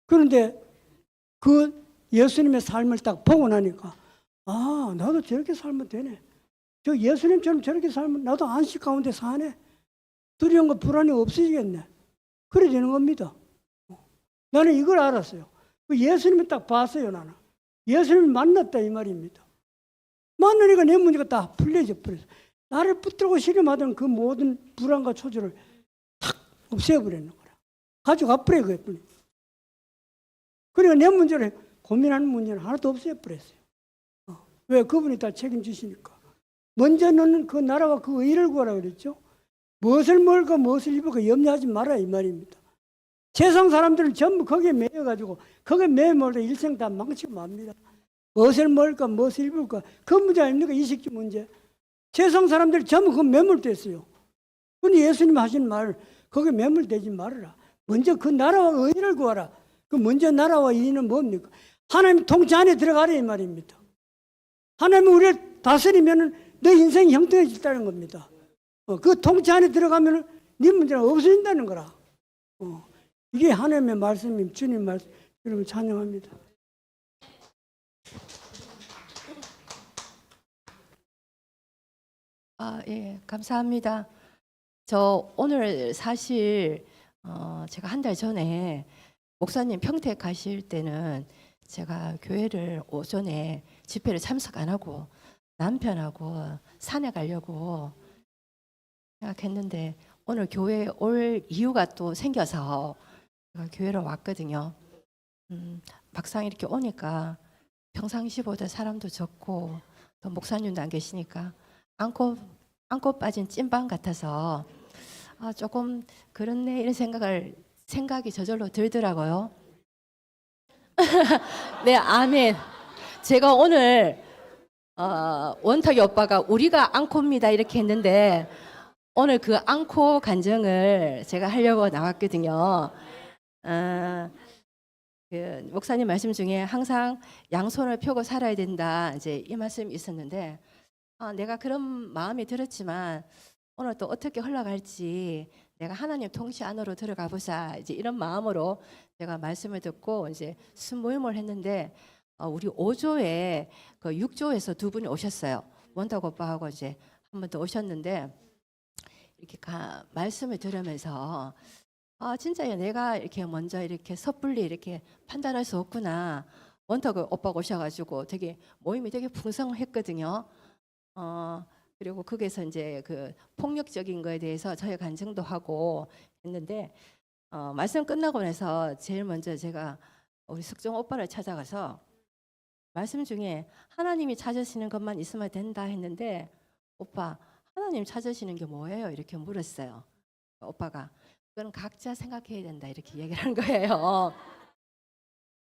그런데 그 예수님의 삶을 딱 보고 나니까 아, 나도 저렇게 살면 되네. 저 예수님처럼 저렇게 살면 나도 안식 가운데 사네. 두려움과 불안이 없어지겠네. 그래 되는 겁니다. 나는 이걸 알았어요. 그 예수님을 딱 봤어요. 나는 예수님을 만났다 이 말입니다. 만나니까 내 문제가 다 풀려져 버렸어. 나를 붙들고 시름하던 그 모든 불안과 초조를 탁 없애버리는 거라. 가져가 버려 그랬더니. 그러니까 내 문제를 고민하는 문제는 하나도 없애버렸어요. 왜? 그분이 다 책임지시니까. 먼저는 그 나라와 그 의를 구하라 그랬죠. 무엇을 먹을까 무엇을 입을까 염려하지 마라 이 말입니다. 세상 사람들은 전부 거기에 매여가지고 거기에 매여물다 일생 다 망치고 맙니다. 무엇을 먹을까 무엇을 입을까 그 문제 아닙니까? 이식주 문제. 세상 사람들이 전부 그 매몰됐어요. 근데 예수님 하신 말 거기에 매몰되지 말아라. 먼저 그 나라와 의를 구하라. 그 먼저 나라와 의는 뭡니까? 하나님 통치 안에 들어가라 이 말입니다. 하나님이 우리를 다스리면 내 인생이 형통해진다는 겁니다. 그 통치 안에 들어가면 네 문제는 없어진다는 거라. 이게 하나님의 말씀입니다. 주님 말씀. 여러분 찬양합니다. 예, 감사합니다. 저 오늘 사실 제가 한 달 전에 목사님 평택 가실 때는 제가 교회를 오전에 집회를 참석 안 하고 남편하고 산에 가려고 생각했는데 오늘 교회에 올 이유가 또 생겨서 제가 교회로 왔거든요. 막상 이렇게 오니까 평상시보다 사람도 적고 또 목사님도 안 계시니까 안고 빠진 찐빵 같아서 조금 그렇네 이런 생각이 저절로 들더라고요. 네, 아멘. 제가 오늘 원탁이 오빠가 우리가 앙코입니다 이렇게 했는데 오늘 그 앙코 간증을 제가 하려고 나왔거든요. 그 목사님 말씀 중에 항상 양손을 펴고 살아야 된다 이제 이 말씀이 있었는데 내가 그런 마음이 들었지만 오늘 또 어떻게 흘러갈지 내가 하나님 통치 안으로 들어가 보자 이제 이런 마음으로 제가 말씀을 듣고 이제 순모임을 했는데 우리 5조에 그 6조에서 두 분이 오셨어요. 원탁 오빠하고 이제 한 번 더 오셨는데 이렇게 말씀을 들으면서 진짜 내가 이렇게 먼저 이렇게 섣불리 이렇게 판단할 수 없구나. 원탁 오빠가 오셔가지고 되게 모임이 되게 풍성했거든요. 그리고 거기서 이제 그 폭력적인 거에 대해서 저희 간증도 하고 했는데 말씀 끝나고 나서 제일 먼저 제가 우리 석정 오빠를 찾아가서 말씀 중에 하나님이 찾으시는 것만 있으면 된다 했는데 오빠 하나님 찾으시는 게 뭐예요? 이렇게 물었어요. 오빠가 그건 각자 생각해야 된다 이렇게 얘기를 한 거예요.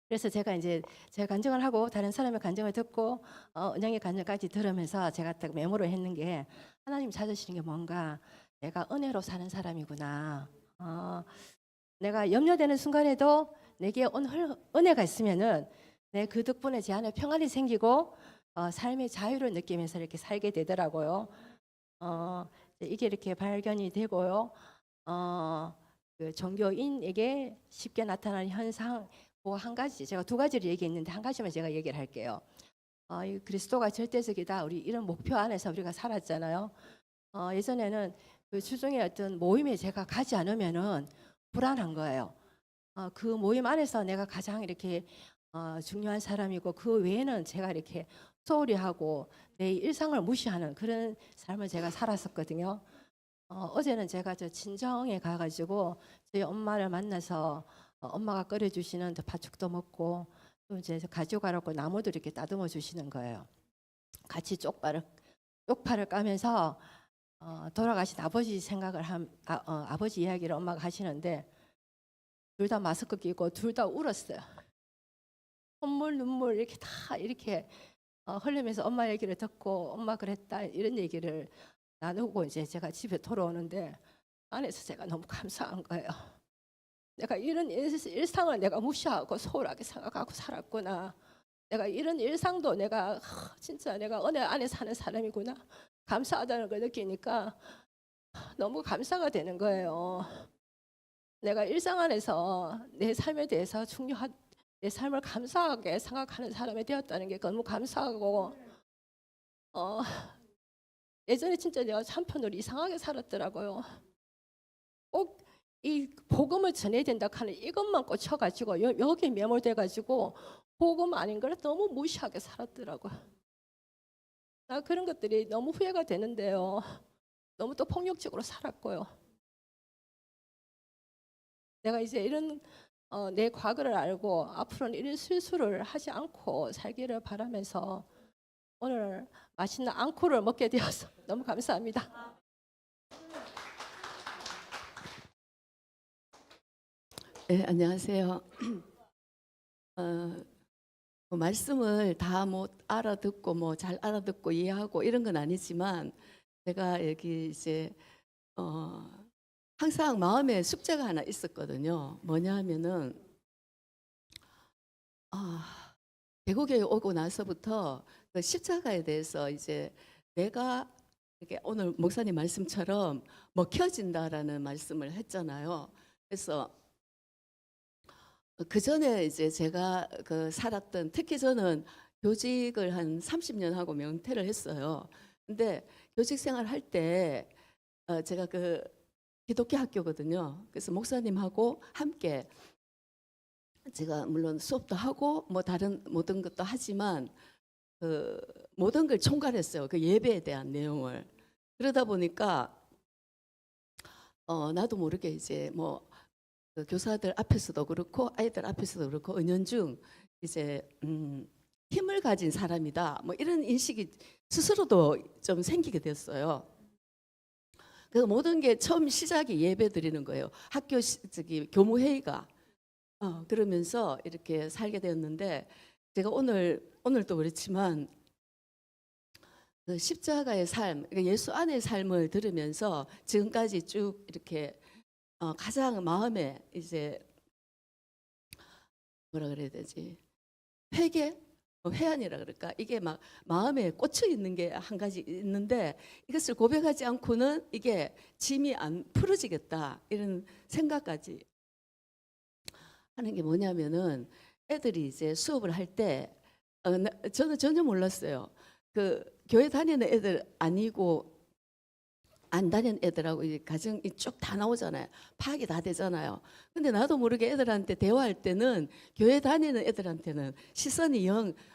그래서 제가 이제 제 간증을 하고 다른 사람의 간증을 듣고 은영의 간증까지 들으면서 제가 딱 메모를 했는 게 하나님 찾으시는 게 뭔가 내가 은혜로 사는 사람이구나. 내가 염려되는 순간에도 내게 은혜가 있으면은 내 그 덕분에 제 안에 평안이 생기고 삶의 자유를 느끼면서 이렇게 살게 되더라고요. 이게 이렇게 발견이 되고요. 그 종교인에게 쉽게 나타나는 현상 한 가지 제가 두 가지를 얘기했는데 한 가지만 제가 얘기를 할게요. 이 그리스도가 절대적이다. 우리 이런 목표 안에서 우리가 살았잖아요. 예전에는 그 주중에 어떤 모임에 제가 가지 않으면은 불안한 거예요. 그 모임 안에서 내가 가장 이렇게 중요한 사람이고 그 외에는 제가 이렇게 소홀히 하고 내 일상을 무시하는 그런 삶을 제가 살았었거든요. 어제는 제가 저 친정에 가가지고 저희 엄마를 만나서 엄마가 끓여주시는 팥죽도 먹고 또 이제 가져가라고 나무도 이렇게 따듬어 주시는 거예요. 같이 쪽파를 까면서 돌아가신 아버지 생각을 아버지 이야기를 엄마가 하시는데 둘 다 마스크 끼고 둘 다 울었어요. 콧물 눈물 이렇게 다 이렇게 흘리면서 엄마 얘기를 듣고 엄마 그랬다 이런 얘기를 나누고 이제 제가 집에 돌아오는데 안에서 제가 너무 감사한 거예요. 내가 이런 일상을 내가 무시하고 소홀하게 생각하고 살았구나. 내가 이런 일상도 내가 진짜 내가 은혜 안에 사는 사람이구나. 감사하다는 걸 느끼니까 너무 감사가 되는 거예요. 내가 일상 안에서 내 삶에 대해서 내 삶을 감사하게 생각하는 사람이 되었다는 게 너무 감사하고 예전에 진짜 내가 한편으로 이상하게 살았더라고요. 꼭 이 복음을 전해야 된다 하는 이것만 꽂혀가지고 여기에 매몰돼가지고 복음 아닌 걸 너무 무시하게 살았더라고요. 나 그런 것들이 너무 후회가 되는데요. 너무 또 폭력적으로 살았고요. 내가 이제 이런 내 과거를 알고 앞으로는 이런 실수를 하지 않고 살기를 바라면서 오늘 맛있는 앙코를 먹게 되어서 너무 감사합니다. 네, 안녕하세요. 말씀을 다 못 알아듣고 뭐 잘 알아듣고 이해하고 이런 건 아니지만 제가 여기 이제 항상 마음에 숙제가 하나 있었거든요. 뭐냐 하면은 대구교회 오고 나서부터 그 십자가에 대해서 이제 내가 이렇게 오늘 목사님 말씀처럼 먹혀진다라는 말씀을 했잖아요. 그래서 그 전에 이제 제가 그 살았던, 특히 저는 교직을 한 30년 하고 명퇴를 했어요. 근데 교직 생활 할 때 제가 그 기독교 학교거든요. 그래서 목사님하고 함께 제가 물론 수업도 하고 뭐 다른 모든 것도 하지만 그 모든 걸 총괄했어요. 그 예배에 대한 내용을. 그러다 보니까 나도 모르게 이제 뭐 그 교사들 앞에서도 그렇고 아이들 앞에서도 그렇고 은연중 이제 힘을 가진 사람이다 뭐 이런 인식이 스스로도 좀 생기게 됐어요. 그 모든 게 처음 시작이 예배 드리는 거예요. 학교 교무회의가 그러면서 이렇게 살게 되었는데 제가 오늘도 그렇지만 그 십자가의 삶, 예수 안의 삶을 들으면서 지금까지 쭉 이렇게 가장 마음에 이제 뭐라 그래야 되지? 회한이라 그럴까? 이게 막 마음에 꽂혀 있는 게 한 가지 있는데 이것을 고백하지 않고는 이게 짐이 안 풀어지겠다 이런 생각까지 하는 게 뭐냐면은 애들이 이제 수업을 할 때 저는 전혀 몰랐어요. 그 교회 다니는 애들 아니고 안 다니는 애들하고 이제 가정이 쭉 다 나오잖아요. 파악이 다 되잖아요. 근데 나도 모르게 애들한테 대화할 때는 교회 다니는 애들한테는 시선이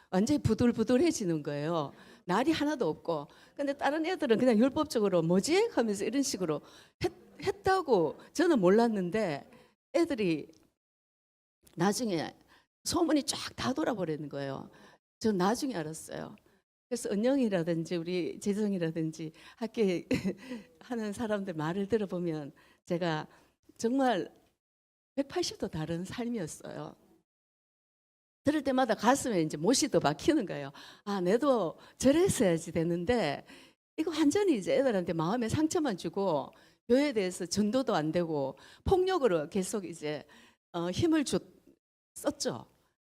완전히 부들부들해지는 거예요. 날이 하나도 없고. 근데 다른 애들은 그냥 율법적으로 뭐지? 하면서 이런 식으로 했다고 저는 몰랐는데 애들이 나중에 소문이 쫙 다 돌아버리는 거예요. 전 나중에 알았어요. 그래서 은영이라든지 우리 재정이라든지 학교에 하는 사람들 말을 들어보면 제가 정말 180도 다른 삶이었어요. 들을 때마다 가슴에 이제 못이 더 박히는 거예요. 내도 저랬어야지 되는데 이거 완전히 이제 애들한테 마음에 상처만 주고 교회에 대해서 전도도 안 되고 폭력으로 계속 이제 힘을 썼죠.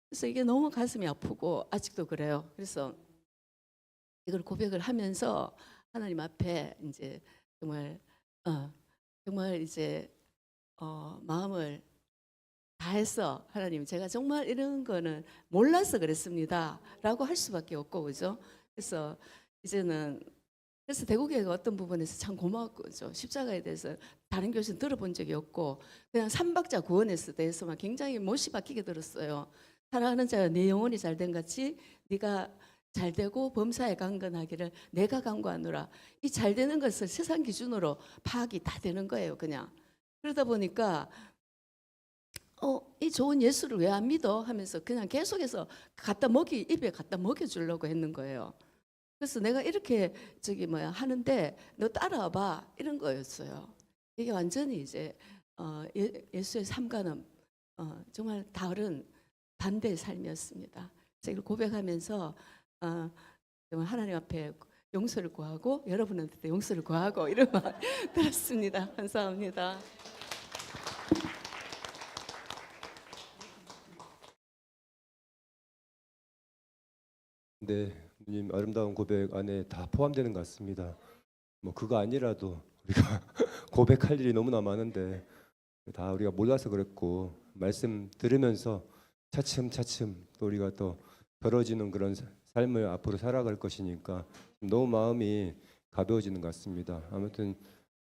그래서 이게 너무 가슴이 아프고 아직도 그래요. 그래서 이걸 고백을 하면서 하나님 앞에 이제 정말 이제 마음을 다해서 하나님 제가 정말 이런 거는 몰라서 그랬습니다 라고 할 수밖에 없고 그죠. 그래서 이제는 그래서 대구교회가 어떤 부분에서 참 고마웠죠. 십자가에 대해서 다른 교수는 들어본 적이 없고 그냥 삼박자 구원에서 대해서만 굉장히 못이 박히게 들었어요. 사랑하는 자여 내 영혼이 잘된 같이 네가 잘되고 범사에 강건하기를 내가 강구하노라. 이 잘되는 것을 세상 기준으로 파악이 다 되는 거예요. 그냥 그러다 보니까 이 좋은 예수를 왜 안 믿어? 하면서 그냥 계속해서 입에 갖다 먹여주려고 했는 거예요. 그래서 내가 이렇게 하는데 너 따라와봐 이런 거였어요. 이게 완전히 이제 예수의 삶과는 정말 다른 반대의 삶이었습니다. 그래서 이걸 고백하면서 정말 하나님 앞에 용서를 구하고 여러분한테도 용서를 구하고 이런 말 들었습니다. 감사합니다. 네, 누님 아름다운 고백 안에 다 포함되는 것 같습니다. 뭐 그거 아니라도 우리가 고백할 일이 너무나 많은데 다 우리가 몰라서 그랬고 말씀 들으면서 차츰차츰 또 우리가 또 벌어지는 그런 삶을 앞으로 살아갈 것이니까 너무 마음이 가벼워지는 것 같습니다. 아무튼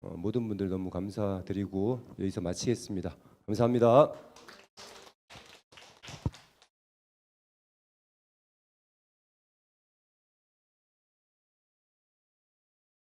모든 분들 너무 감사드리고 여기서 마치겠습니다. 감사합니다.